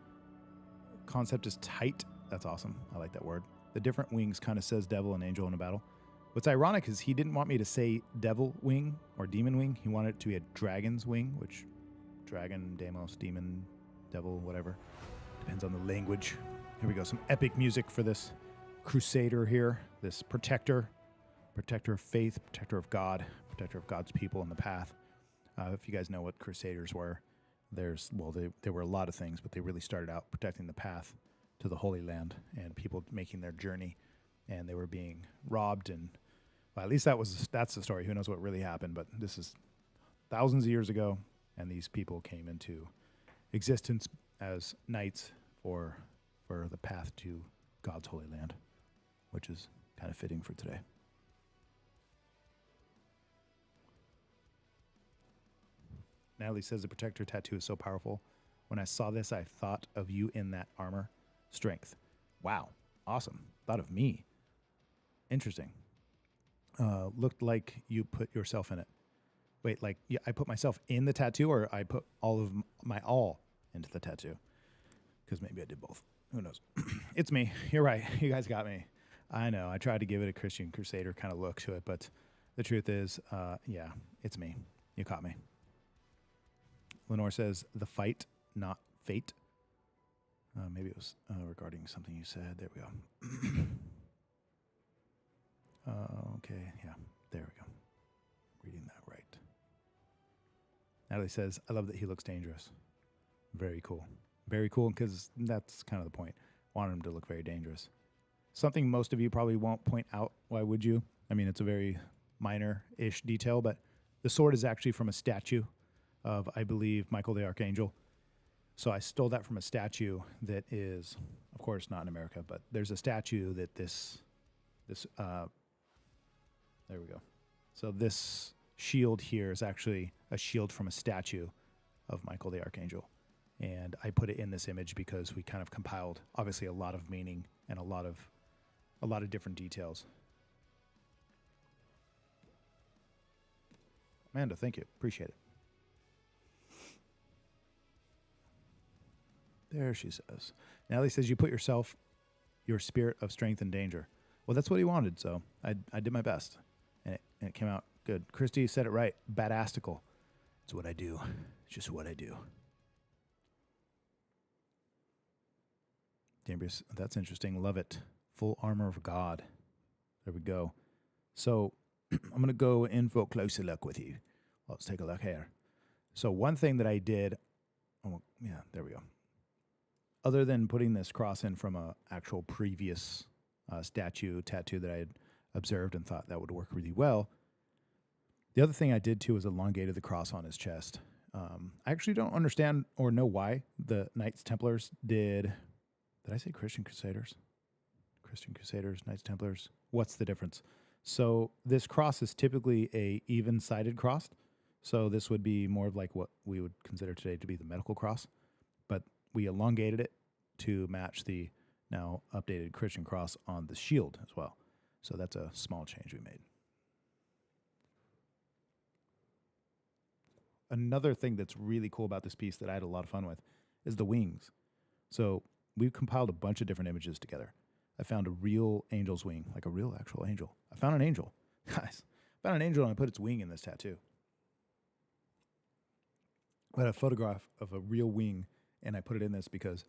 concept is tight. That's awesome. I like that word. The different wings kind of says devil and angel in a battle. What's ironic is he didn't want me to say devil wing or demon wing. He wanted it to be a dragon's wing, which dragon, demos, demon, devil, whatever. Depends on the language. Here we go. Some epic music for this crusader here, this protector of faith, protector of God, protector of God's people in the path. If you guys know what crusaders were, there were a lot of things, but they really started out protecting the path to the Holy Land and people making their journey, and they were being robbed. And well, at least that's the story. Who knows what really happened? But this is thousands of years ago, and these people came into existence as knights for the path to God's Holy Land, which is kind of fitting for today. Natalie says the protector tattoo is so powerful. When I saw this, I thought of you in that armor. Strength. Wow. Awesome. Thought of me. Interesting. Looked like you put yourself in it. Wait, like I put myself in the tattoo, or I put all of my all into the tattoo? Because maybe I did both. Who knows? It's me. You're right. You guys got me. I know. I tried to give it a Christian Crusader kind of look to it, but the truth is, yeah, it's me. You caught me. Lenore says, the fight, not fate. Maybe it was regarding something you said. There we go. Okay, yeah, there we go. Reading that right. Natalie says, I love that he looks dangerous. Very cool. Very cool, because that's kind of the point. Want him to look very dangerous. Something most of you probably won't point out. Why would you? I mean, it's a very minor-ish detail, but the sword is actually from a statue of, I believe, Michael the Archangel. So I stole that from a statue that is, of course, not in America, but there's a statue that there we go. So this shield here is actually a shield from a statue of Michael the Archangel. And I put it in this image because we kind of compiled, obviously, a lot of meaning and a lot of different details. Amanda, thank you. Appreciate it. There she says. Natalie says, you put your spirit of strength in danger. Well, that's what he wanted, so I did my best. And it came out good. Christy said it right. Badastical. It's what I do. It's just what I do. Dangerous. That's interesting. Love it. Full armor of God. There we go. So I'm going to go in for a closer look with you. Let's take a look here. So one thing that I did, yeah, there we go. Other than putting this cross in from a actual previous tattoo that I had observed and thought that would work really well, the other thing I did too was elongated the cross on his chest. I actually don't understand or know why the Knights Templars did I say Christian Crusaders? Christian Crusaders, Knights Templars. What's the difference? So this cross is typically a even-sided cross. So this would be more of like what we would consider today to be the medical cross. But we elongated it to match the now updated Christian cross on the shield as well. So that's a small change we made. Another thing that's really cool about this piece that I had a lot of fun with is the wings. So we've compiled a bunch of different images together. I found a real angel's wing, like a real actual angel. I found an angel. Guys, I found an angel and I put its wing in this tattoo. I had a photograph of a real wing and I put it in this because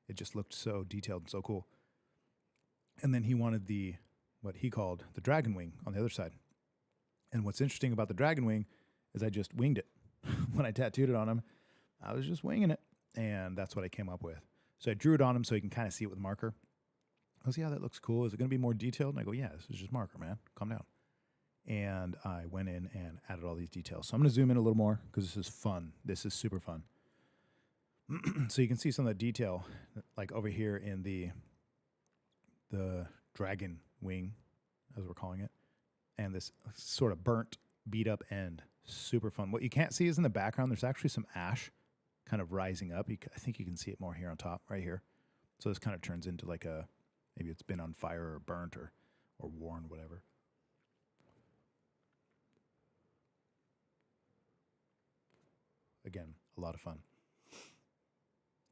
it just looked so detailed and so cool. And then he wanted what he called the dragon wing on the other side. And what's interesting about the dragon wing is I just winged it. When I tattooed it on him, I was just winging it. And that's what I came up with. So I drew it on him so he can kind of see it with marker. I goes, yeah, that looks cool. Is it going to be more detailed? And I go, yeah, this is just marker, man. Calm down. And I went in and added all these details. So I'm going to zoom in a little more because this is fun. This is super fun. So you can see some of the detail, like over here in the dragon wing, as we're calling it, and this sort of burnt, beat up end. Super fun. What you can't see is in the background, there's actually some ash kind of rising up. I think you can see it more here on top, right here. So this kind of turns into like maybe it's been on fire or burnt or worn, whatever. Again, a lot of fun.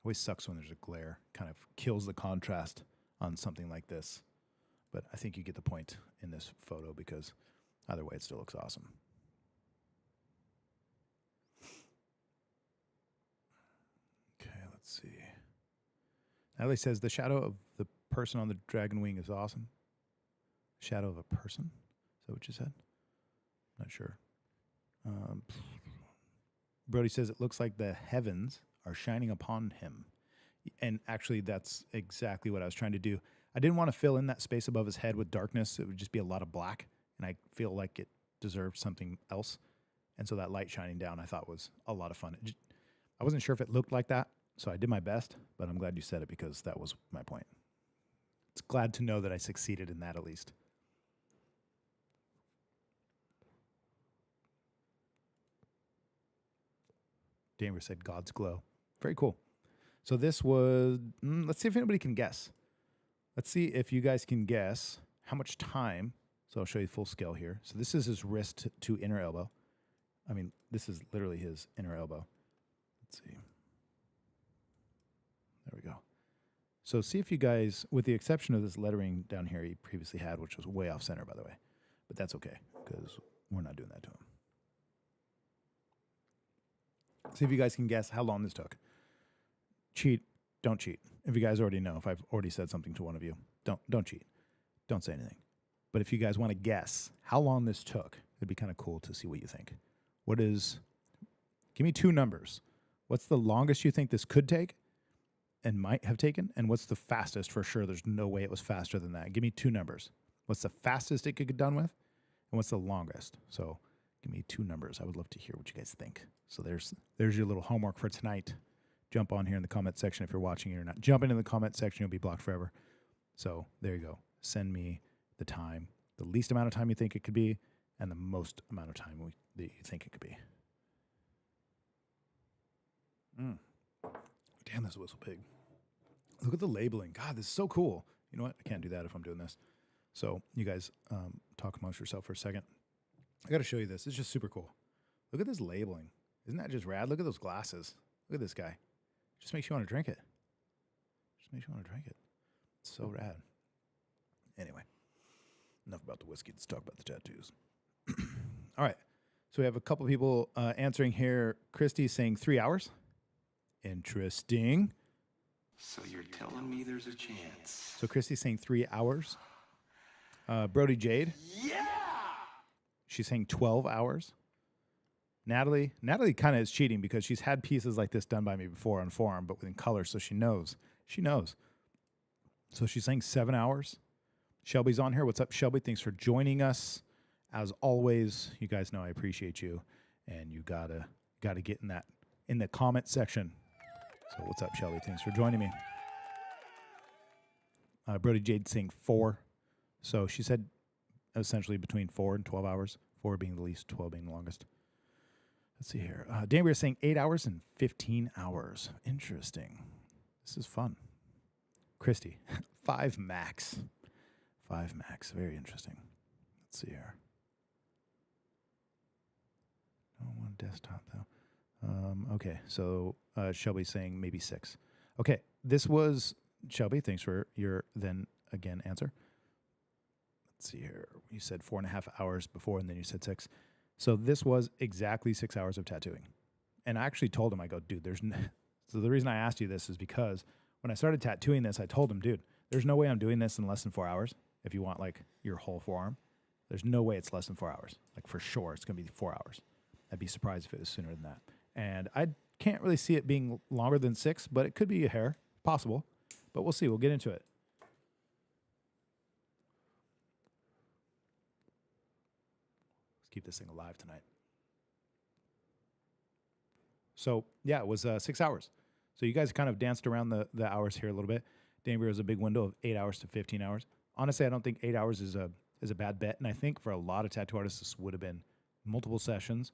Always sucks when there's a glare. Kind of kills the contrast on something like this. But I think you get the point in this photo because either way, it still looks awesome. Okay, let's see. Natalie says, the shadow of the person on the dragon wing is awesome. Shadow of a person? Is that what you said? Not sure. Brody says, it looks like the heavens are shining upon him. And actually, that's exactly what I was trying to do. I didn't want to fill in that space above his head with darkness. It would just be a lot of black. And I feel like it deserved something else. And so that light shining down, I thought was a lot of fun. I wasn't sure if it looked like that, so I did my best. But I'm glad you said it because that was my point. It's glad to know that I succeeded in that at least. Damer said God's glow. Very cool. So this was, let's see if anybody can guess. Let's see if you guys can guess how much time. So I'll show you full scale here. So this is his wrist to inner elbow. I mean, this is literally his inner elbow. Let's see. There we go. So see if you guys, with the exception of this lettering down here he previously had, which was way off center, by the way. But that's okay, because we're not doing that to him. See if you guys can guess how long this took. Cheat, don't cheat. If you guys already know, if I've already said something to one of you, don't cheat. Don't say anything. But if you guys want to guess how long this took, it'd be kind of cool to see what you think. Give me two numbers. What's the longest you think this could take and might have taken? And what's the fastest for sure? There's no way it was faster than that. Give me two numbers. What's the fastest it could get done with? And what's the longest? So give me two numbers. I would love to hear what you guys think. So there's your little homework for tonight. Jump on here in the comment section if you're watching it or not. Jumping in the comment section, you'll be blocked forever. So there you go. Send me the time, the least amount of time you think it could be, and the most amount of time that you think it could be. Damn, this whistle pig. Look at the labeling. God, this is so cool. You know what? I can't do that if I'm doing this. So you guys talk amongst yourself for a second. I got to show you this. It's just super cool. Look at this labeling. Isn't that just rad? Look at those glasses. Look at this guy. Just makes you want to drink it. Just makes you want to drink it. It's so rad. Anyway, enough about the whiskey. Let's talk about the tattoos. All right. So we have a couple people answering here. Christy saying 3 hours. Interesting. So you're telling me there's a chance? So Christy's saying 3 hours. Brody Jade. Yeah! She's saying 12 hours. Natalie kind of is cheating because she's had pieces like this done by me before on forearm, but within color, so she knows. She knows. So she's saying 7 hours. Shelby's on here. What's up, Shelby? Thanks for joining us. As always, you guys know I appreciate you, and you gotta get in the comment section. So what's up, Shelby? Thanks for joining me. Brody Jade saying 4. So she said essentially between 4 and 12 hours. 4 being the least, 12 being the longest. Let's see here. Danbury is saying 8 hours and 15 hours. Interesting. This is fun. Christy, 5 max. 5 max. Very interesting. Let's see here. Oh, one desktop, though. Okay, so Shelby's saying maybe 6. Okay, this was Shelby. Thanks for your then again answer. Let's see here. You said 4.5 hours before, and then you said 6. So this was exactly 6 hours of tattooing. And I actually told him, I go, dude, so the reason I asked you this is because when I started tattooing this, I told him, dude, there's no way I'm doing this in less than 4 hours. If you want like your whole forearm, there's no way it's less than 4 hours. Like for sure, it's going to be 4 hours. I'd be surprised if it was sooner than that. And I can't really see it being longer than 6, but it could be a hair, possible. But we'll see. We'll get into it. Let's keep this thing alive tonight. So, yeah, it was 6 hours. So you guys kind of danced around the hours here a little bit. Danbury was a big window of 8 hours to 15 hours. Honestly, I don't think 8 hours is a bad bet. And I think for a lot of tattoo artists, this would have been multiple sessions.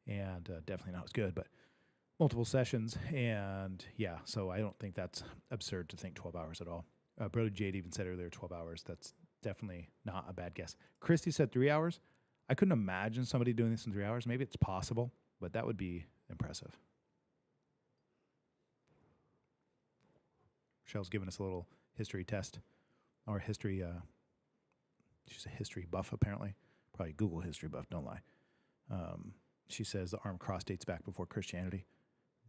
And definitely not as good, but multiple sessions. And, yeah, so I don't think that's absurd to think 12 hours at all. Brother Jade even said earlier 12 hours. That's definitely not a bad guess. Christy said 3 hours. I couldn't imagine somebody doing this in 3 hours. Maybe it's possible, but that would be impressive. Michelle's giving us a little history test, or history. She's a history buff, apparently. Probably Google history buff, don't lie. She says the armed cross dates back before Christianity,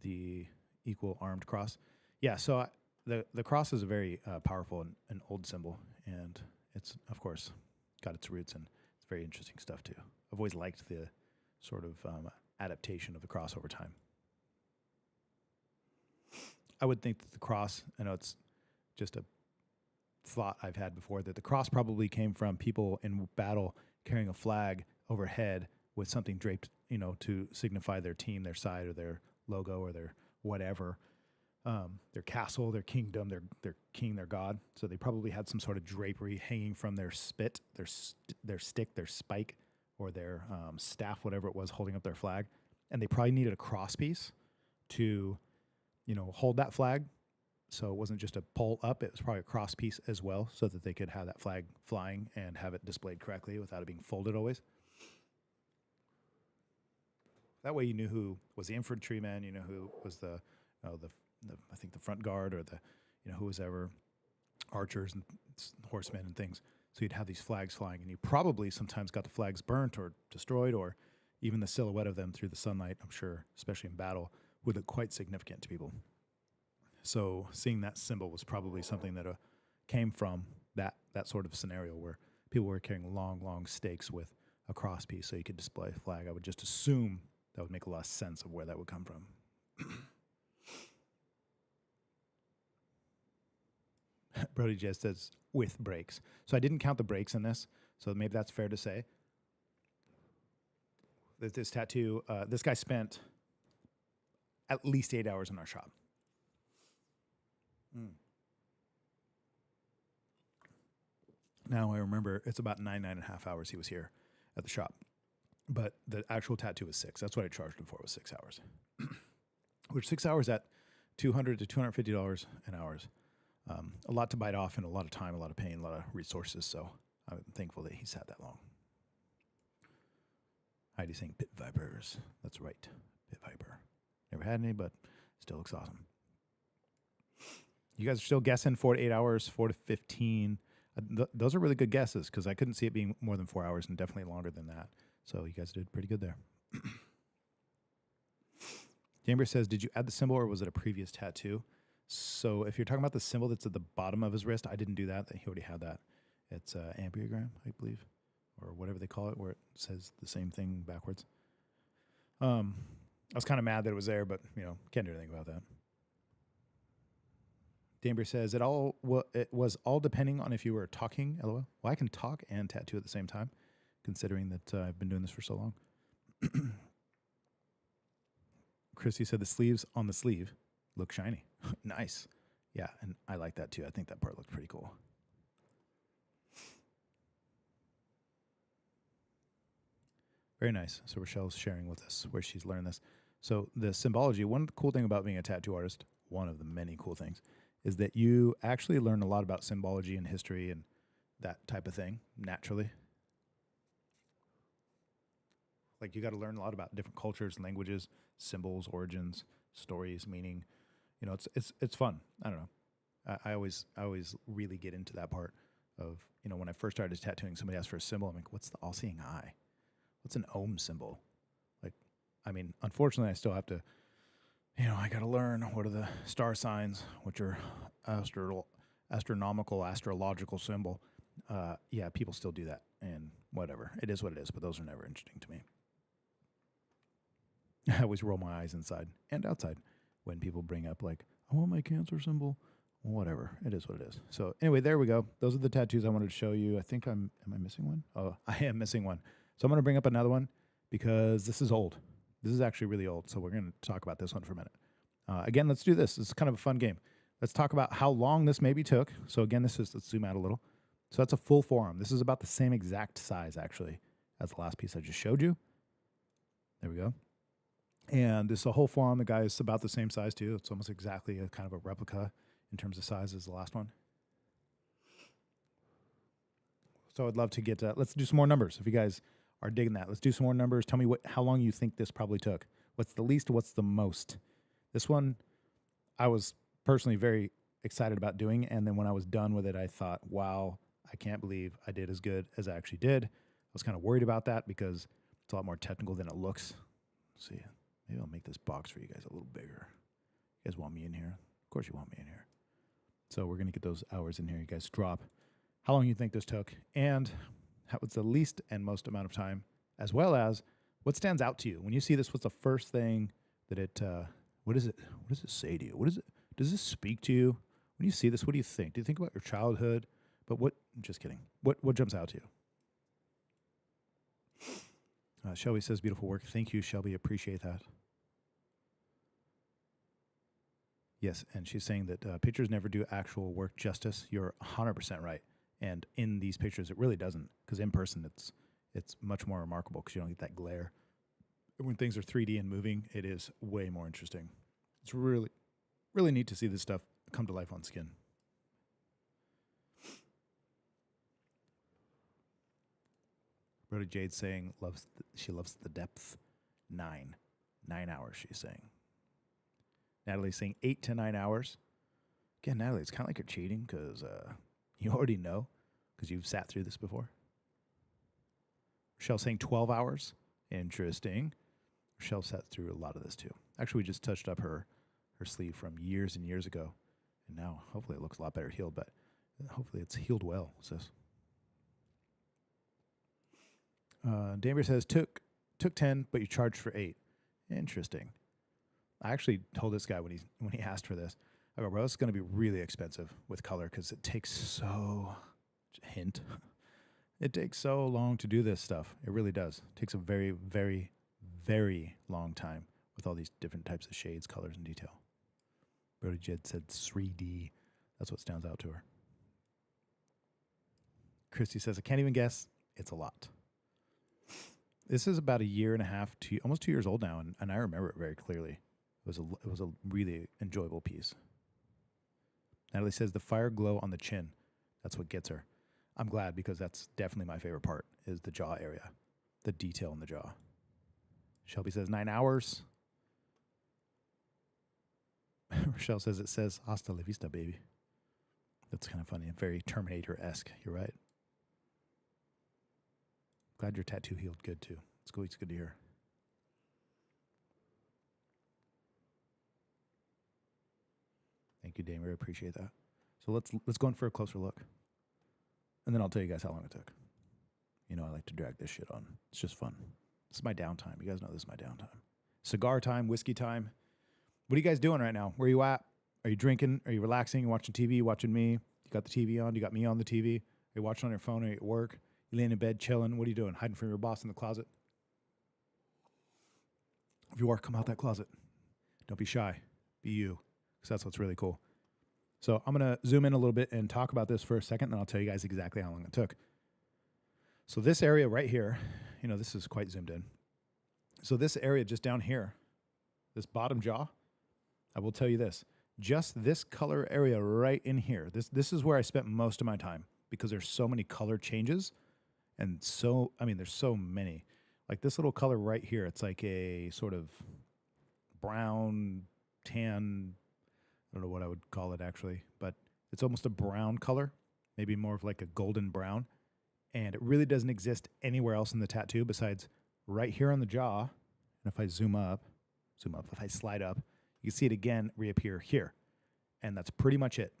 the equal armed cross. Yeah, so the cross is a very powerful and old symbol, and it's, of course, got its roots, and it's very interesting stuff, too. I've always liked the sort of adaptation of the cross over time. I would think that the cross, I know it's just a thought I've had before, that the cross probably came from people in battle carrying a flag overhead with something draped, to signify their team, their side, or their logo, or their whatever, their castle, their kingdom, their king, their god. So they probably had some sort of drapery hanging from their spit, their stick, their spike, or their staff, whatever it was, holding up their flag. And they probably needed a cross piece to hold that flag. So it wasn't just a pole up, it was probably a cross piece as well, so that they could have that flag flying and have it displayed correctly without it being folded always. That way you knew who was the infantryman, you know who was the I think the front guard, or who was ever archers and horsemen and things. So you'd have these flags flying, and you probably sometimes got the flags burnt or destroyed, or even the silhouette of them through the sunlight, I'm sure, especially in battle, would look quite significant to people. So seeing that symbol was probably something that came from that sort of scenario where people were carrying long stakes with a cross piece so you could display a flag. I would just assume that would make a lot of sense of where that would come from. Brody just says with breaks. So I didn't count the breaks in this, so maybe that's fair to say. That this tattoo, this guy spent at least 8 hours in our shop. Now I remember it's about 9.5 hours he was here at the shop. But the actual tattoo was 6. That's what I charged him for, was 6 hours. Which 6 hours at $200 to $250 an hour. A lot to bite off and a lot of time, a lot of pain, a lot of resources. So I'm thankful that he's had that long. Heidi's saying pit vipers. That's right, pit viper. Never had any, but still looks awesome. You guys are still guessing 4 to 8 hours, 4 to 15. Those are really good guesses because I couldn't see it being more than 4 hours and definitely longer than that. So you guys did pretty good there. Chamber says, did you add the symbol or was it a previous tattoo? So if you're talking about the symbol that's at the bottom of his wrist, I didn't do that. He already had that. It's amperogram, I believe, or whatever they call it, where it says the same thing backwards. I was kind of mad that it was there, but, can't do anything about that. Danbury says, it was all depending on if you were talking, LOL. Well, I can talk and tattoo at the same time, considering that I've been doing this for so long. Christy said the sleeves on the sleeve look shiny. Nice. Yeah, and I like that too. I think that part looked pretty cool. Very nice. So Rochelle's sharing with us where she's learned this. So the symbology, one cool thing about being a tattoo artist, one of the many cool things, is that you actually learn a lot about symbology and history and that type of thing naturally. Like you got to learn a lot about different cultures, languages, symbols, origins, stories, meaning. It's fun. I don't know. I always really get into that part of, when I first started tattooing, somebody asked for a symbol. I'm like, what's the all-seeing eye? What's an ohm symbol? Unfortunately, I still have to, I got to learn what are the star signs, which are astronomical, astrological symbol. Yeah, people still do that, and whatever. It is what it is, but those are never interesting to me. I always roll my eyes inside and outside when people bring up, like, I want my Cancer symbol. Whatever. It is what it is. So anyway, there we go. Those are the tattoos I wanted to show you. I think am I missing one? Oh, I am missing one. So I'm going to bring up another one because this is old. This is actually really old. So we're going to talk about this one for a minute. Again, let's do this. This is kind of a fun game. Let's talk about how long this maybe took. So again, let's zoom out a little. So that's a full forearm. This is about the same exact size, actually, as the last piece I just showed you. There we go. And this is a whole forearm. The guy is about the same size, too. It's almost exactly a kind of a replica in terms of size as the last one. So I'd love to get, let's do some more numbers. If you guys are digging that, let's do some more numbers. Tell me how long you think this probably took. What's the least, what's the most? This one, I was personally very excited about doing. And then when I was done with it, I thought, wow, I can't believe I did as good as I actually did. I was kind of worried about that because it's a lot more technical than it looks. Let's see, maybe I'll make this box for you guys a little bigger. You guys want me in here? Of course you want me in here. So we're going to get those hours in here. You guys drop how long you think this took and how it's the least and most amount of time, as well as what stands out to you. When you see this, what's the first thing that what does it say to you? Does this speak to you? When you see this, what do you think? Do you think about your childhood? But just kidding. What jumps out to you? Shelby says, beautiful work. Thank you, Shelby. Appreciate that. Yes, and she's saying that pictures never do actual work justice. You're 100% right. And in these pictures, it really doesn't, because in person, it's much more remarkable because you don't get that glare. And when things are 3D and moving, it is way more interesting. It's really, really neat to see this stuff come to life on skin. Brody Jade saying she loves the depth. 9 hours, she's saying. Natalie's saying 8 to 9 hours. Again, Natalie, it's kind of like you're cheating because you already know because you've sat through this before. Rochelle's saying 12 hours. Interesting. Rochelle sat through a lot of this too. Actually, we just touched up her sleeve from years and years ago. And now, hopefully, it looks a lot better healed, but hopefully it's healed well, sis. Damir says, took 10, but you charged for 8. Interesting. I actually told this guy when he asked for this, I go, bro, this is going to be really expensive with color because it takes so, hint, it takes so long to do this stuff. It really does. It takes a very, very, very long time with all these different types of shades, colors, and detail. Brody Jed said 3D. That's what stands out to her. Christy says, I can't even guess. It's a lot. This is about a year and a half, almost 2 years old now, and I remember it very clearly. It was a really enjoyable piece. Natalie says, the fire glow on the chin. That's what gets her. I'm glad because that's definitely my favorite part is the jaw area, the detail in the jaw. Shelby says 9 hours. Rochelle says it says hasta la vista, baby. That's kind of funny and very Terminator-esque. You're right. Glad your tattoo healed good too. It's good to hear. Thank you, Damir. I appreciate that. So let's go in for a closer look. And then I'll tell you guys how long it took. You know, I like to drag this shit on. It's just fun. This is my downtime. You guys know this is my downtime. Cigar time, whiskey time. What are you guys doing right now? Where are you at? Are you drinking? Are you relaxing? You watching TV? You watching me? You got the TV on? You got me on the TV? Are you watching on your phone? Are you at work? You laying in bed chilling? What are you doing? Hiding from your boss in the closet? If you are, come out that closet. Don't be shy. Be you. Because that's what's really cool. So I'm going to zoom in a little bit and talk about this for a second, and then I'll tell you guys exactly how long it took. So this area right here, you know, this is quite zoomed in. So this area just down here, this bottom jaw, I will tell you this. Just this color area right in here, this is where I spent most of my time because there's so many color changes and there's so many. Like this little color right here, it's like a sort of brown, tan, I don't know what I would call it actually, but it's almost a brown color, maybe more of like a golden brown. And it really doesn't exist anywhere else in the tattoo besides right here on the jaw. And if I zoom up, if I slide up, you can see it again reappear here. And that's pretty much it,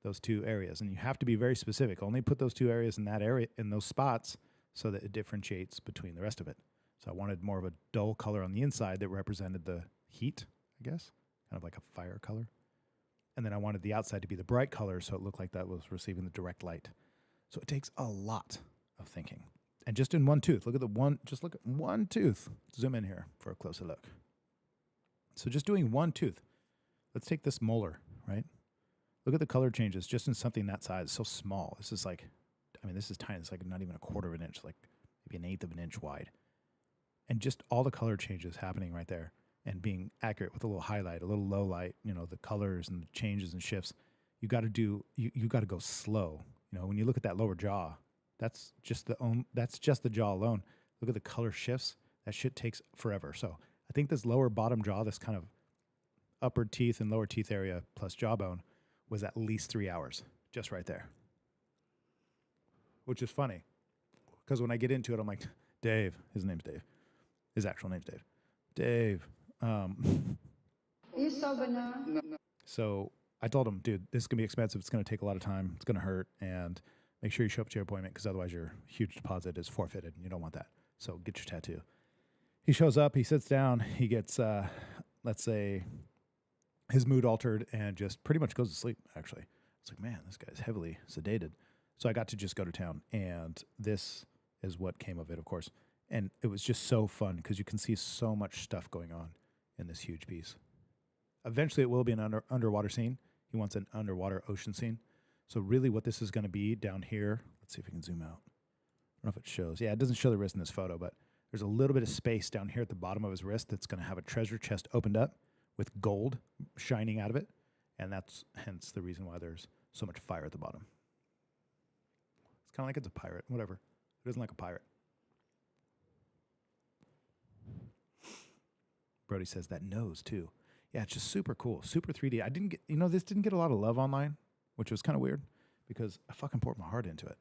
those two areas. And you have to be very specific. Only put those two areas in that area, in those spots, so that it differentiates between the rest of it. So I wanted more of a dull color on the inside that represented the heat, I guess, kind of like a fire color. And then I wanted the outside to be the bright color so it looked like that was receiving the direct light. So it takes a lot of thinking. And just in one tooth, look at one tooth. Zoom in here for a closer look. So just doing one tooth. Let's take this molar, right? Look at the color changes just in something that size. It's so small. This is like, this is tiny. It's like not even a quarter of an inch, like maybe an eighth of an inch wide. And just all the color changes happening right there. And being accurate with a little highlight, a little low light, you know, the colors and the changes and shifts. You got to go slow. You know, when you look at that lower jaw, that's just the jaw alone. Look at the color shifts. That shit takes forever. So I think this lower bottom jaw, this kind of upper teeth and lower teeth area plus jawbone was at least 3 hours just right there. Which is funny because when I get into it, I'm like, Dave, his name's Dave. His actual name's Dave. Dave. So I told him, dude, this is going to be expensive. It's going to take a lot of time. It's going to hurt. And make sure you show up to your appointment because otherwise your huge deposit is forfeited and you don't want that. So get your tattoo. He shows up. He sits down. He gets, let's say, his mood altered and just pretty much goes to sleep, actually. It's like, man, this guy's heavily sedated. So I got to just go to town. And this is what came of it, of course. And it was just so fun because you can see so much stuff going on in this huge piece. Eventually, it will be an underwater scene. He wants an underwater ocean scene. So really what this is going to be down here, let's see if we can zoom out. I don't know if it shows. Yeah, it doesn't show the wrist in this photo, but there's a little bit of space down here at the bottom of his wrist that's going to have a treasure chest opened up with gold shining out of it. And that's hence the reason why there's so much fire at the bottom. It's kind of like it's a pirate, whatever. It isn't like a pirate. Brody says that nose too. Yeah, it's just super cool, super 3D. This didn't get a lot of love online, which was kind of weird because I fucking poured my heart into it.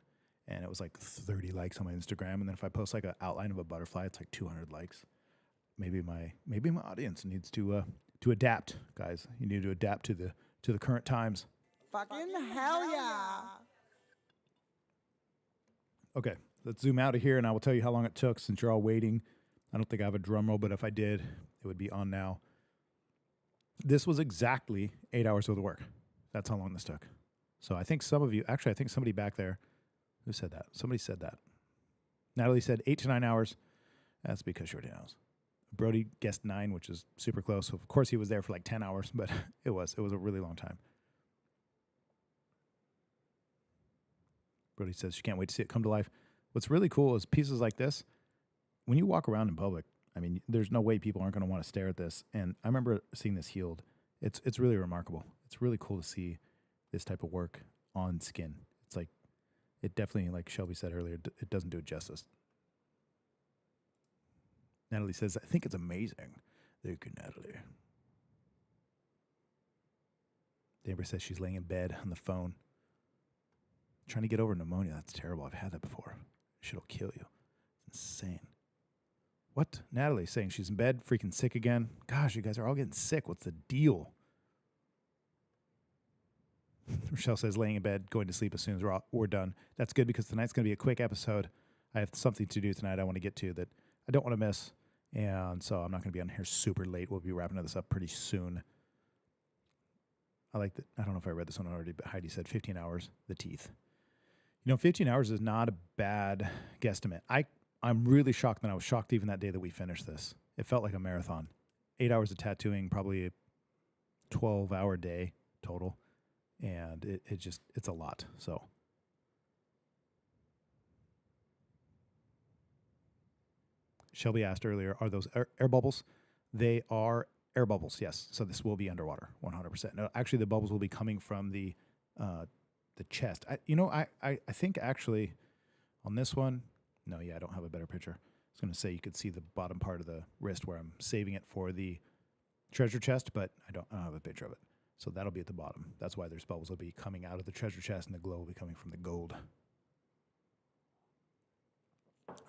And it was like 30 likes on my Instagram. And then if I post like an outline of a butterfly, it's like 200 likes. Maybe my audience needs to adapt, guys. You need to adapt to the current times. Fucking hell yeah. Okay, let's zoom out of here, and I will tell you how long it took since you're all waiting. I don't think I have a drum roll, but if I did, it would be on now. This was exactly 8 hours worth of work. That's how long this took. So I think some of you, actually, I think somebody back there, who said that? Somebody said that. Natalie said 8 to 9 hours. That's because Shorty knows. Brody guessed 9, which is super close. So of course, he was there for like 10 hours, but it was a really long time. Brody says she can't wait to see it come to life. What's really cool is pieces like this. When you walk around in public, I mean, there's no way people aren't going to want to stare at this. And I remember seeing this healed. It's really remarkable. It's really cool to see this type of work on skin. It's like, it definitely, like Shelby said earlier, it doesn't do it justice. Natalie says, I think it's amazing. Thank you, Natalie. Amber says she's laying in bed on the phone. Trying to get over pneumonia. That's terrible. I've had that before. Shit'll kill you. It's insane. What? Natalie saying she's in bed, freaking sick again. Gosh, you guys are all getting sick. What's the deal? Rochelle says laying in bed, going to sleep as soon as we're done. That's good because tonight's going to be a quick episode. I have something to do tonight I want to get to that I don't want to miss. And so I'm not going to be on here super late. We'll be wrapping this up pretty soon. I like that. I don't know if I read this one already, but Heidi said 15 hours, the teeth. 15 hours is not a bad guesstimate. I'm really shocked that I was shocked even that day that we finished this. It felt like a marathon. 8 hours of tattooing, probably a 12-hour day total. And it's a lot. So Shelby asked earlier, are those air bubbles? They are air bubbles, yes. So this will be underwater, 100%. No, actually, the bubbles will be coming from the chest. I think actually on this one, no, yeah, I don't have a better picture. I was going to say you could see the bottom part of the wrist where I'm saving it for the treasure chest, but I don't have a picture of it. So that'll be at the bottom. That's why there's bubbles will be coming out of the treasure chest, and the glow will be coming from the gold.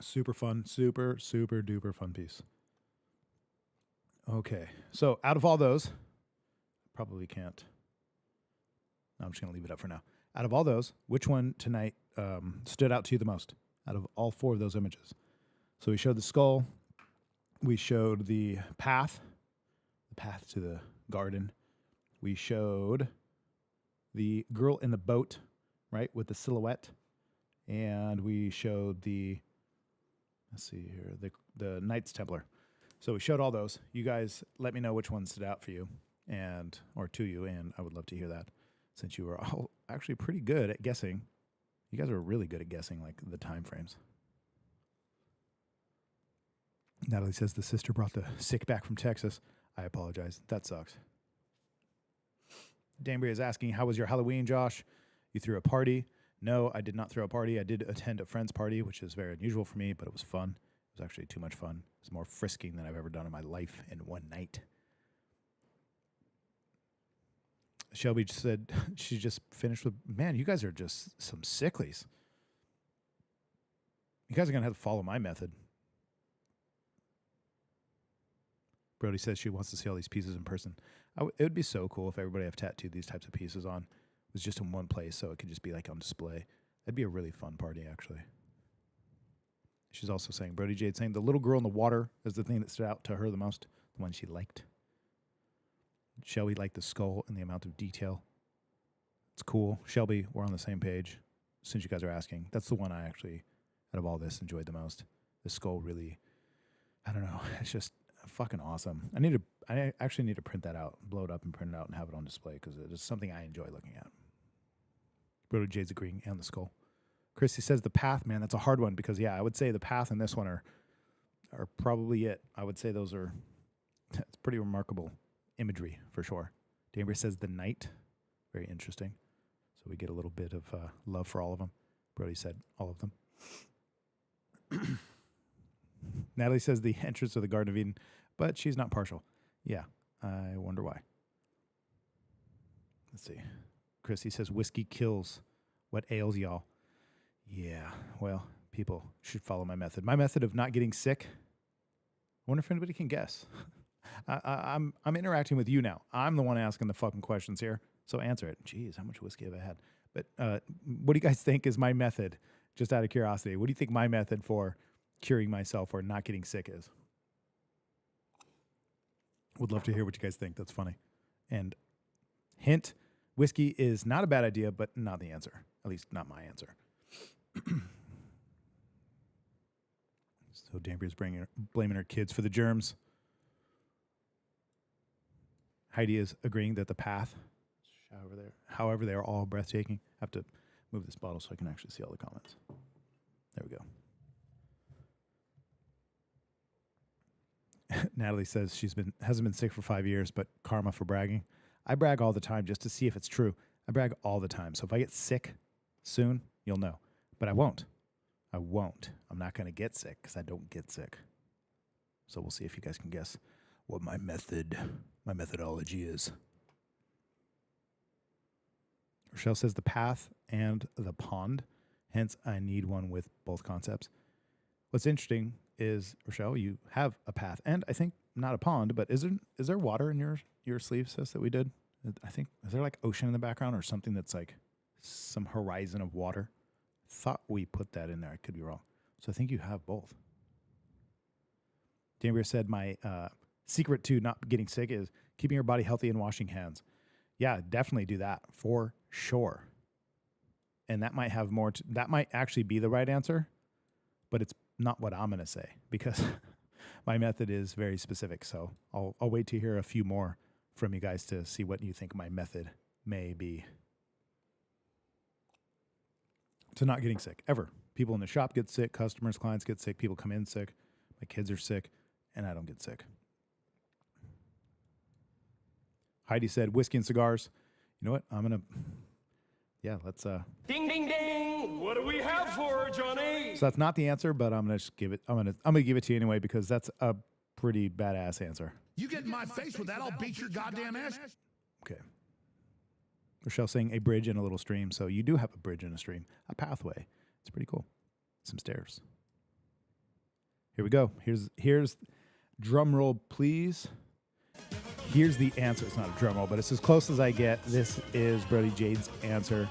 Super fun, super duper fun piece. Okay, so out of all those, probably can't. No, I'm just going to leave it up for now. Out of all those, which one tonight stood out to you the most out of all 4 of those images? So we showed the skull. We showed the path to the garden. We showed the girl in the boat, right, with the silhouette. And we showed let's see here, the Knights Templar. So we showed all those. You guys let me know which one stood out for you or to you, and I would love to hear that since you were all actually pretty good at guessing. You guys are really good at guessing, like, the time frames. Natalie says the sister brought the sick back from Texas. I apologize. That sucks. Danbury is asking, how was your Halloween, Josh? You threw a party? No, I did not throw a party. I did attend a friend's party, which is very unusual for me, but it was fun. It was actually too much fun. It was more frisking than I've ever done in my life in one night. Shelby said she just finished with, man, you guys are just some sicklies. You guys are going to have to follow my method. Brody says she wants to see all these pieces in person. It would be so cool if everybody I've tattooed these types of pieces on was just in one place so it could just be like on display. That'd be a really fun party, actually. She's also saying, Brody Jade saying, the little girl in the water is the thing that stood out to her the most, the one she liked. Shelby liked the skull and the amount of detail. It's cool. Shelby, we're on the same page since you guys are asking. That's the one I actually, out of all this, enjoyed the most. The skull really, I don't know, it's just fucking awesome. I actually need to print that out, blow it up and print it out and have it on display because it is something I enjoy looking at. Brody Jade's agreeing, and the skull. Christy says the path, man, that's a hard one because, yeah, I would say the path and this one are probably it. I would say those are, it's pretty remarkable imagery for sure. Danbury says the night, very interesting. So we get a little bit of love for all of them. Brody said all of them. Natalie says the entrance of the Garden of Eden, but she's not partial. Yeah, I wonder why. Let's see. Christy says whiskey kills. What ails y'all? Yeah, well, people should follow my method. My method of not getting sick. I wonder if anybody can guess. I'm interacting with you now. I'm the one asking the fucking questions here, so answer it. Jeez, how much whiskey have I had? But what do you guys think is my method just out of curiosity, what do you think my method for curing myself or not getting sick is? Would love to hear what you guys think. That's funny. And hint, whiskey is not a bad idea, but not the answer. At least not my answer. So Dambria's blaming her kids for the germs. Heidi is agreeing that the path, however, they are all breathtaking. I have to move this bottle so I can actually see all the comments. There we go. Natalie says hasn't been sick for 5 years, but karma for bragging. I brag all the time just to see if it's true. I brag all the time. So if I get sick soon, you'll know. But I won't. I'm not going to get sick because I don't get sick. So we'll see if you guys can guess what my methodology is. Rochelle says the path and the pond. Hence, I need one with both concepts. What's interesting is, Rochelle, you have a path and I think not a pond, but is there water in your sleeve, sis, that we did? I think, is there like ocean in the background or something that's like some horizon of water? Thought we put that in there. I could be wrong. So I think you have both. Dambria said my secret to not getting sick is keeping your body healthy and washing hands. Yeah, definitely do that for sure. And that might have more. That might actually be the right answer, but it's not what I'm going to say because my method is very specific. So I'll wait to hear a few more from you guys to see what you think my method may be. To not getting sick, ever. People in the shop get sick, customers, clients get sick, people come in sick, my kids are sick, and I don't get sick. Heidi said, whiskey and cigars. You know what? Let's Ding, ding, ding. What do we have for her, Johnny? So that's not the answer, but I'm gonna just give it. I'm gonna give it to you anyway because that's a pretty badass answer. You get in my face with that, I'll beat your goddamn ass. Okay. Rochelle saying a bridge and a little stream. So you do have a bridge and a stream, a pathway. It's pretty cool. Some stairs. Here we go. Here's drum roll, please. Here's the answer. It's not a drum roll, but it's as close as I get. This is Brody Jade's answer.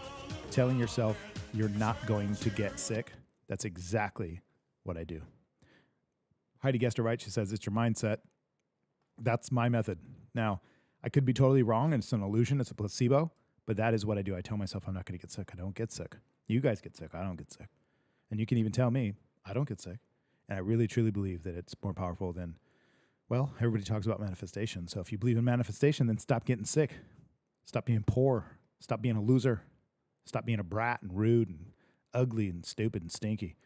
Telling yourself you're not going to get sick. That's exactly what I do. Heidi guessed it right. She says it's your mindset. That's my method. Now, I could be totally wrong, and it's an illusion. It's a placebo. But that is what I do. I tell myself I'm not going to get sick. I don't get sick. You guys get sick. I don't get sick. And you can even tell me I don't get sick. And I really, truly believe that it's more powerful than, well, everybody talks about manifestation. So if you believe in manifestation, then stop getting sick. Stop being poor. Stop being a loser. Stop being a brat and rude and ugly and stupid and stinky.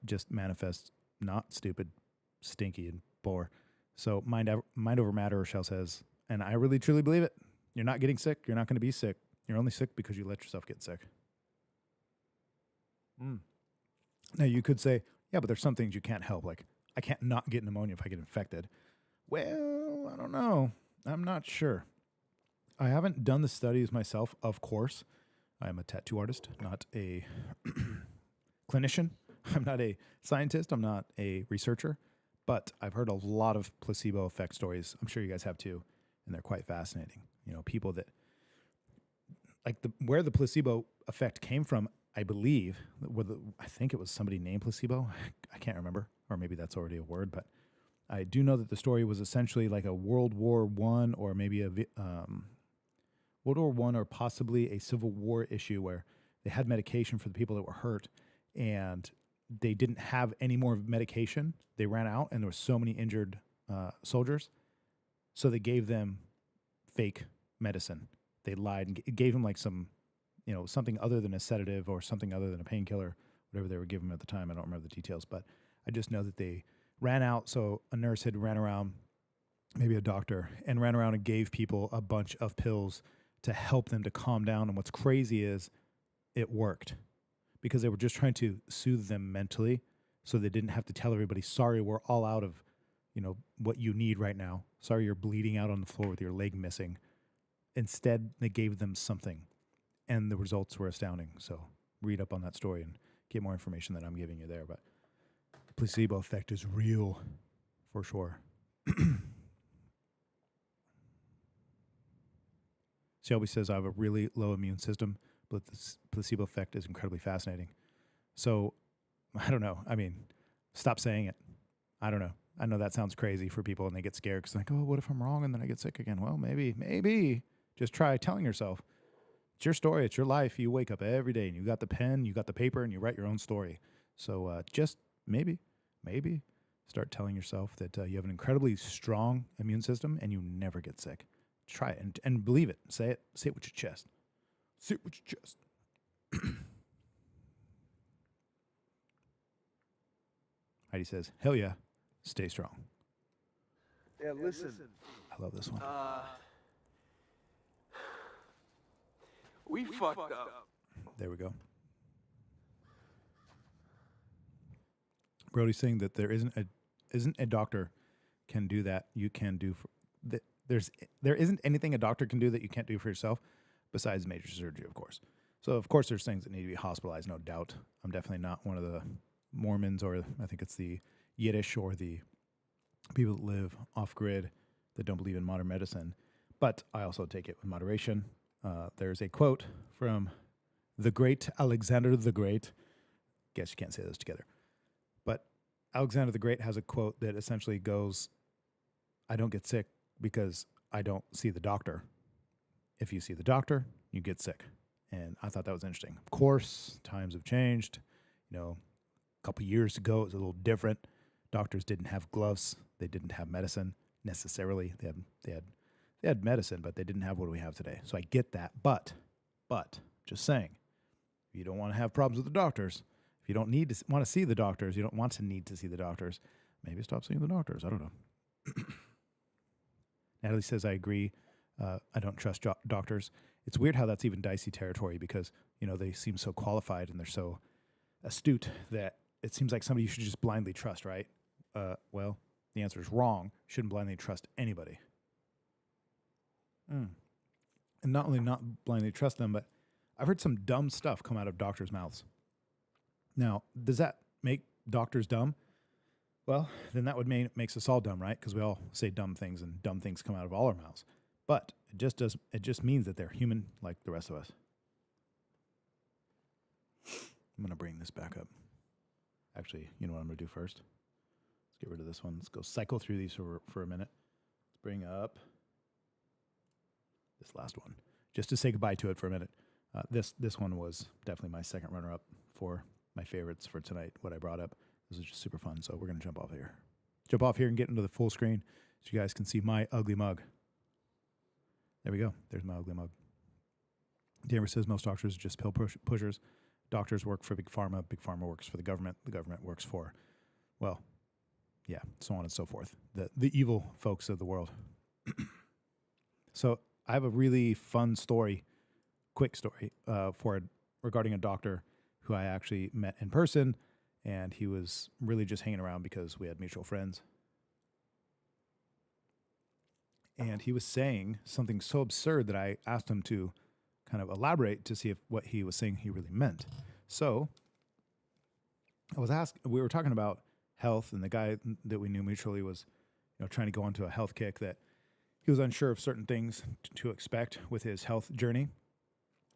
Just manifest not stupid, stinky, and poor. So mind over matter, Rochelle says. And I really, truly believe it. You're not getting sick. You're not going to be sick. You're only sick because you let yourself get sick. Now, you could say, yeah, but there's some things you can't help. Like, I can't not get pneumonia if I get infected. Well, I don't know. I'm not sure. I haven't done the studies myself, of course. I'm a tattoo artist, not a clinician. I'm not a scientist. I'm not a researcher. But I've heard a lot of placebo effect stories. I'm sure you guys have too. And they're quite fascinating. You know, people that, like where the placebo effect came from, I believe, I think it was somebody named placebo. I can't remember, or maybe that's already a word, but I do know that the story was essentially like a World War I or maybe a World War I or possibly a Civil War issue where they had medication for the people that were hurt and they didn't have any more medication. They ran out and there were so many injured soldiers. So they gave them fake medicine. They lied and gave them like some, something other than a sedative or something other than a painkiller, whatever they were giving them at the time. I don't remember the details, but I just know that they ran out. So a nurse had ran around, maybe a doctor, and ran around and gave people a bunch of pills to help them to calm down. And what's crazy is it worked because they were just trying to soothe them mentally so they didn't have to tell everybody, sorry, we're all out of, what you need right now. Sorry, you're bleeding out on the floor with your leg missing. Instead, they gave them something, and the results were astounding. So read up on that story and get more information that I'm giving you there. But the placebo effect is real, for sure. Shelby says, I have a really low immune system, but the placebo effect is incredibly fascinating. So I don't know. I mean, stop saying it. I don't know. I know that sounds crazy for people and they get scared because like, oh, what if I'm wrong and then I get sick again? Well, maybe. Just try telling yourself. It's your story. It's your life. You wake up every day and you got the pen, you got the paper, and you write your own story. So just maybe start telling yourself that you have an incredibly strong immune system and you never get sick. Try it and believe it. Say it. Say it with your chest. Say it with your chest. Heidi says, hell yeah, stay strong. Yeah, listen. I love this one. We fucked up. There we go. Brody's saying that there isn't a doctor can do that you can do for that. There isn't anything a doctor can do that you can't do for yourself besides major surgery, of course. So of course there's things that need to be hospitalized, no doubt. I'm definitely not one of the Mormons, or I think it's the Yiddish or the people that live off grid that don't believe in modern medicine. But I also take it with moderation. There's a quote from the great Alexander the Great. Guess you can't say those together. But Alexander the Great has a quote that essentially goes, I don't get sick because I don't see the doctor. If you see the doctor, you get sick. And I thought that was interesting. Of course, times have changed. You know, a couple years ago, it was a little different. Doctors didn't have gloves. They didn't have medicine necessarily. They had medicine, but they didn't have what we have today. So I get that. But just saying, if you don't want to have problems with the doctors, if you don't want to see the doctors, you don't want to need to see the doctors, maybe stop seeing the doctors. I don't know. Natalie says, I agree. I don't trust doctors. It's weird how that's even dicey territory because, you know, they seem so qualified and they're so astute that it seems like somebody you should just blindly trust, right? Well, the answer is wrong. Shouldn't blindly trust anybody. And not only not blindly trust them, but I've heard some dumb stuff come out of doctors' mouths. Now, does that make doctors dumb? Well, then that would makes us all dumb, right? Because we all say dumb things and dumb things come out of all our mouths. But it just means that they're human like the rest of us. I'm going to bring this back up. Actually, you know what I'm going to do first? Let's get rid of this one. Let's go cycle through these for a minute. Let's bring up this last one, just to say goodbye to it for a minute. This one was definitely my second runner-up for my favorites for tonight, what I brought up. This is just super fun, so we're going to jump off here. Jump off here and get into the full screen so you guys can see my ugly mug. There we go. There's my ugly mug. Denver says most doctors are just pill pushers. Doctors work for Big Pharma. Big Pharma works for the government. The government works for, well, yeah, so on and so forth. The evil folks of the world. So I have a really fun story, quick story, regarding a doctor who I actually met in person, and he was really just hanging around because we had mutual friends. And he was saying something so absurd that I asked him to kind of elaborate to see if what he was saying he really meant. So we were talking about health, and the guy that we knew mutually was, you know, trying to go onto a health kick that he was unsure of certain things to expect with his health journey,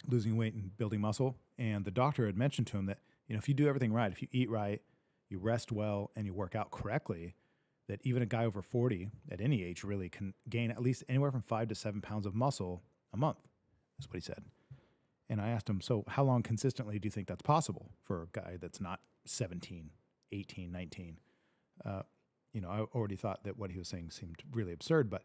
losing weight and building muscle. And the doctor had mentioned to him that, you know, if you do everything right, if you eat right, you rest well, and you work out correctly, that even a guy over 40 at any age really can gain at least anywhere from 5 to 7 pounds of muscle a month. That's what he said. And I asked him, so how long consistently do you think that's possible for a guy that's not 17, 18, 19? You know, I already thought that what he was saying seemed really absurd, but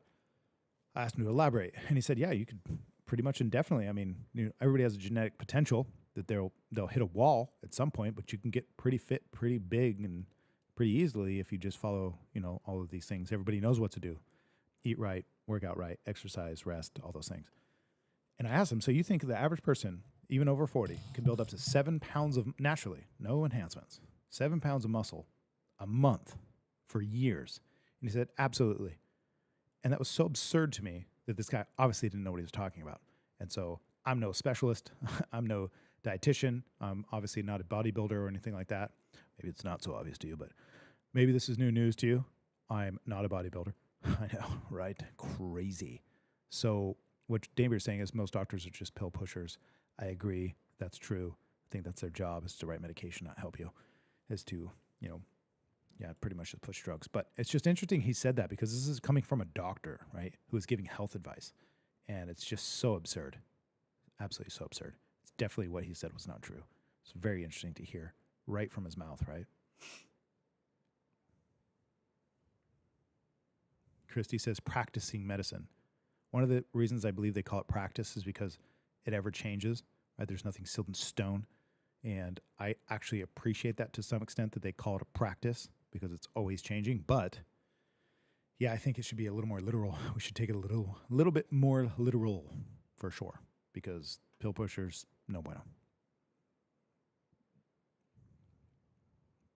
I asked him to elaborate. And he said, yeah, you could pretty much indefinitely. I mean, you know, everybody has a genetic potential that they'll hit a wall at some point, but you can get pretty fit, pretty big, and pretty easily if you just follow, you know, all of these things. Everybody knows what to do. Eat right, work out right, exercise, rest, all those things. And I asked him, so you think the average person, even over 40, can build up to 7 pounds of, naturally, no enhancements, 7 pounds of muscle a month for years? And he said, absolutely. And that was so absurd to me that this guy obviously didn't know what he was talking about. And so I'm no specialist. I'm no dietitian. I'm obviously not a bodybuilder or anything like that. Maybe it's not so obvious to you, but maybe this is new news to you. I'm not a bodybuilder. I know, right? Crazy. So what David is saying is most doctors are just pill pushers. I agree. That's true. think that's their job, is to write medication, not help you, is to, pretty much just push drugs. But it's just interesting he said that, because this is coming from a doctor, right, who is giving health advice. And it's just so absurd. Absolutely so absurd. It's definitely what he said was not true. It's very interesting to hear right from his mouth, right? Christy says practicing medicine. One of the reasons I believe they call it practice is because it ever changes, right? There's nothing sealed in stone. And I actually appreciate that to some extent, that they call it a practice, because it's always changing. But yeah, I think it should be a little more literal. We should take it a little bit more literal for sure, because pill pushers, no bueno.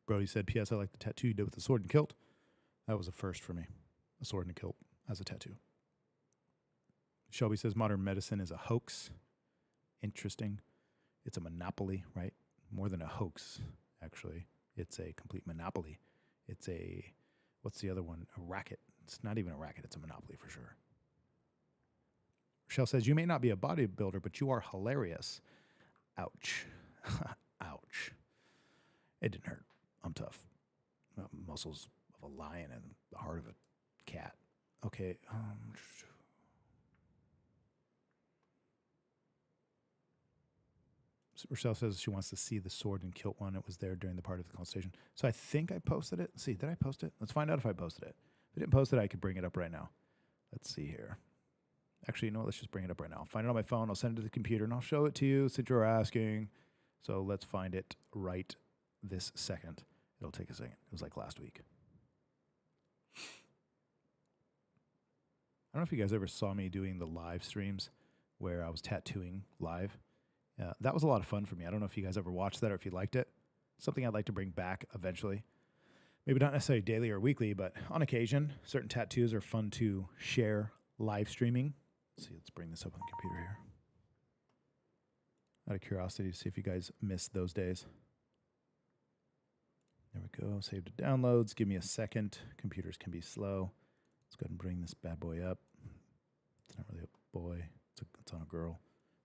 Brody said, P.S. I like the tattoo you did with the sword and kilt. That was a first for me, a sword and a kilt as a tattoo. Shelby says modern medicine is a hoax. Interesting. It's a monopoly, right? More than a hoax, actually. It's a complete monopoly. It's what's the other one? A racket. It's not even a racket. It's a monopoly for sure. Rochelle says, you may not be a bodybuilder, but you are hilarious. Ouch. Ouch. It didn't hurt. I'm tough. Muscles of a lion and the heart of a cat. Okay. Rochelle says she wants to see the sword and kilt one. It was there during the part of the consultation. So I think I posted it. Let's see, did I post it? Let's find out if I posted it. If I didn't post it, I could bring it up right now. Let's see here. Actually, you know what? Let's just bring it up right now. I'll find it on my phone. I'll send it to the computer, and I'll show it to you since you're asking. So let's find it right this second. It'll take a second. It was like last week. I don't know if you guys ever saw me doing the live streams where I was tattooing live. That was a lot of fun for me. I don't know if you guys ever watched that or if you liked it. Something I'd like to bring back eventually. Maybe not necessarily daily or weekly, but on occasion. Certain tattoos are fun to share live streaming. Let's see, let's bring this up on the computer here. Out of curiosity to see if you guys missed those days. There we go. Save to downloads. Give me a second. Computers can be slow. Let's go ahead and bring this bad boy up. It's not really a boy. It's on a girl.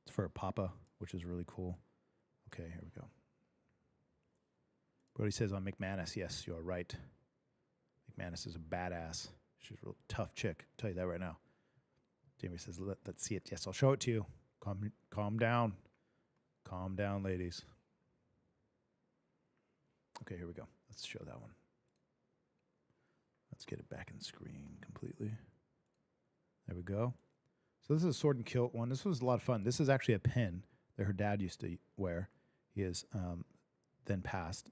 It's for a papa, which is really cool. Okay, here we go. Brody says on McManus, yes, you are right. McManus is a badass. She's a real tough chick. I'll tell you that right now. Jamie says, let's see it. Yes, I'll show it to you. Calm down. Calm down, ladies. Okay, here we go. Let's show that one. Let's get it back in screen completely. There we go. So this is a sword and kilt one. This was a lot of fun. This is actually a pin that her dad used to wear. He is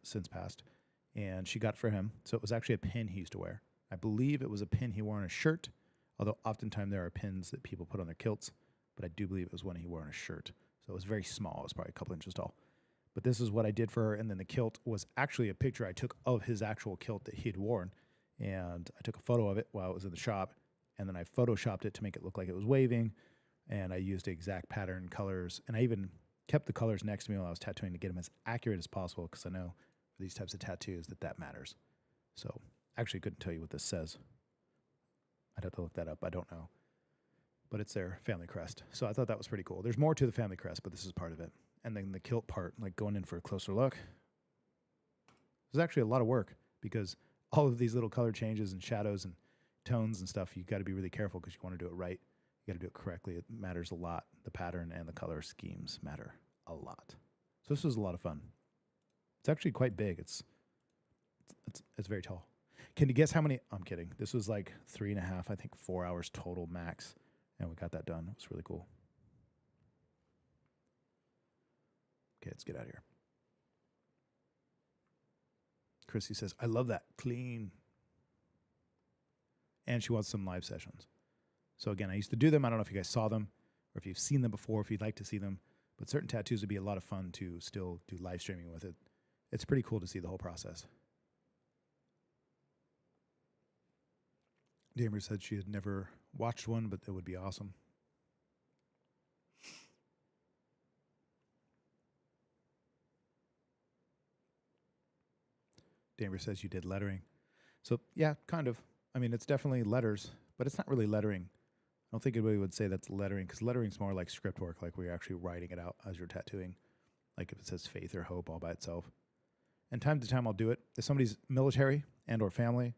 since passed, and she got it for him. So it was actually a pin he used to wear. I believe it was a pin he wore on a shirt, although oftentimes there are pins that people put on their kilts, but I do believe it was one he wore on a shirt. So it was very small. It was probably a couple inches tall. But this is what I did for her, and then the kilt was actually a picture I took of his actual kilt that he had worn, and I took a photo of it while it was in the shop, and then I photoshopped it to make it look like it was waving, and I used the exact pattern, colors, and I even kept the colors next to me while I was tattooing to get them as accurate as possible, because I know for these types of tattoos that matters. So actually couldn't tell you what this says. I'd have to look that up. I don't know. But it's their family crest. So I thought that was pretty cool. There's more to the family crest, but this is part of it. And then the kilt part, like going in for a closer look. There's actually a lot of work, because all of these little color changes and shadows and tones and stuff, you got to be really careful because you want to do it right. You got to do it correctly. It matters a lot. The pattern and the color schemes matter a lot. So this was a lot of fun. It's actually quite big. It's very tall. Can you guess how many? I'm kidding. This was like 3.5, I think 4 hours total max. And we got that done. It was really cool. Okay, let's get out of here. Chrissy says, I love that. Clean. And she wants some live sessions. So again, I used to do them. I don't know if you guys saw them or if you've seen them before, if you'd like to see them. But certain tattoos would be a lot of fun to still do live streaming with it. It's pretty cool to see the whole process. Damer said she had never watched one, but it would be awesome. Damer says you did lettering. So, yeah, kind of. I mean, it's definitely letters, but it's not really lettering. I don't think anybody would say that's lettering, because lettering's more like script work, like we're actually writing it out as you're tattooing. like if it says faith or hope all by itself. And time to time I'll do it. If somebody's military and or family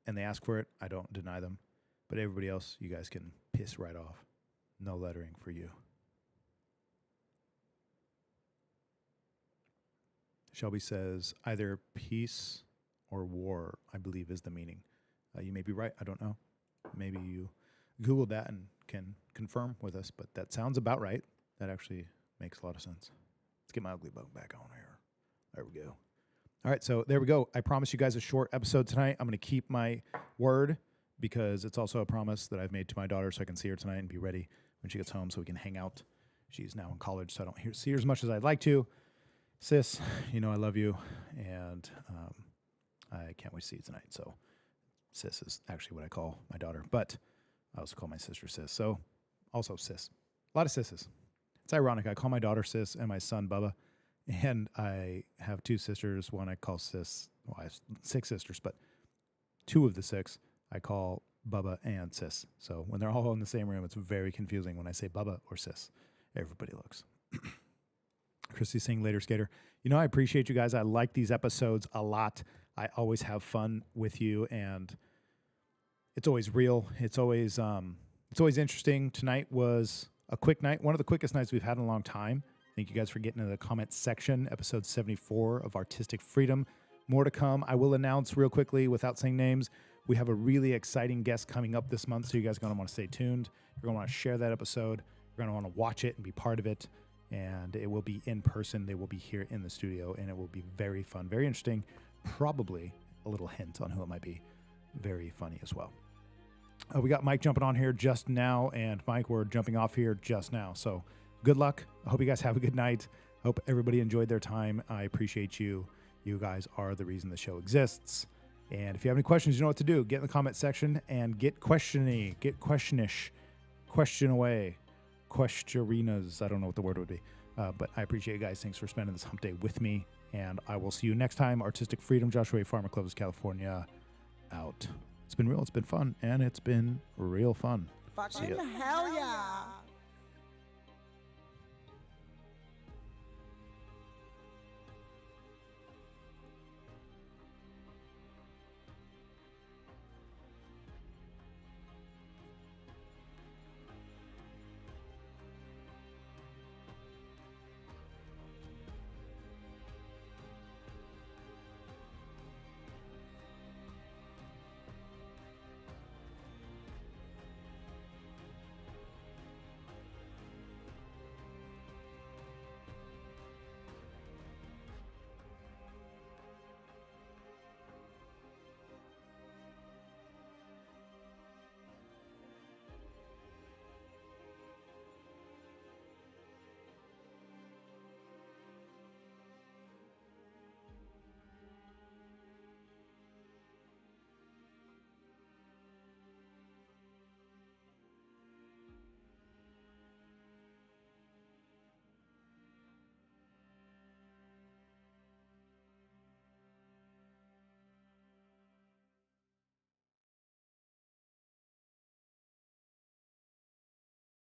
and they ask for it, I don't deny them. But everybody else, you guys can piss right off. No lettering for you. Shelby says, either peace or war, I believe is the meaning. You may be right. I don't know. Maybe you Googled that and can confirm with us, but that sounds about right. That actually makes a lot of sense. Let's get my ugly bug back on here. There we go. All right, so there we go. I promise you guys a short episode tonight. I'm going to keep my word because it's also a promise that I've made to my daughter so I can see her tonight and be ready when she gets home so we can hang out. She's now in college, so I don't see her as much as I'd like to. Sis, you know I love you, and I can't wait to see you tonight. So sis is actually what I call my daughter, but I also call my sister sis. So also sis. A lot of sisses. It's ironic. I call my daughter sis and my son Bubba, and I have two sisters. One I call sis. Well, I have 6 sisters, but 2 of the 6 I call Bubba and sis. So when they're all in the same room, it's very confusing when I say Bubba or sis. Everybody looks. Christy's saying later, skater. You know, I appreciate you guys. I like these episodes a lot. I always have fun with you, and it's always real. It's always interesting. Tonight was a quick night, one of the quickest nights we've had in a long time. Thank you guys for getting into the comment section. Episode 74 of Artistic Freedom. More to come. I will announce real quickly, without saying names, we have a really exciting guest coming up this month, so you guys are going to want to stay tuned. You're going to want to share that episode. You're going to want to watch it and be part of it. And it will be in person. They will be here in the studio, and it will be very fun, very interesting. Probably a little hint on who it might be. Very funny as well. We got Mike jumping on here just now, and Mike, we're jumping off here just now. So good luck. I hope you guys have a good night. I hope everybody enjoyed their time. I appreciate you. You guys are the reason the show exists. And if you have any questions, you know what to do. Get in the comment section and get questiony, get questionish, question away. Questionarinas. I don't know what the word would be. But I appreciate you guys. Thanks for spending this hump day with me. And I will see you next time. Artistic Freedom, Joshua A. Farmer, Clovis, California. Out. It's been real. It's been fun. And it's been real fun. Fucking hell yeah.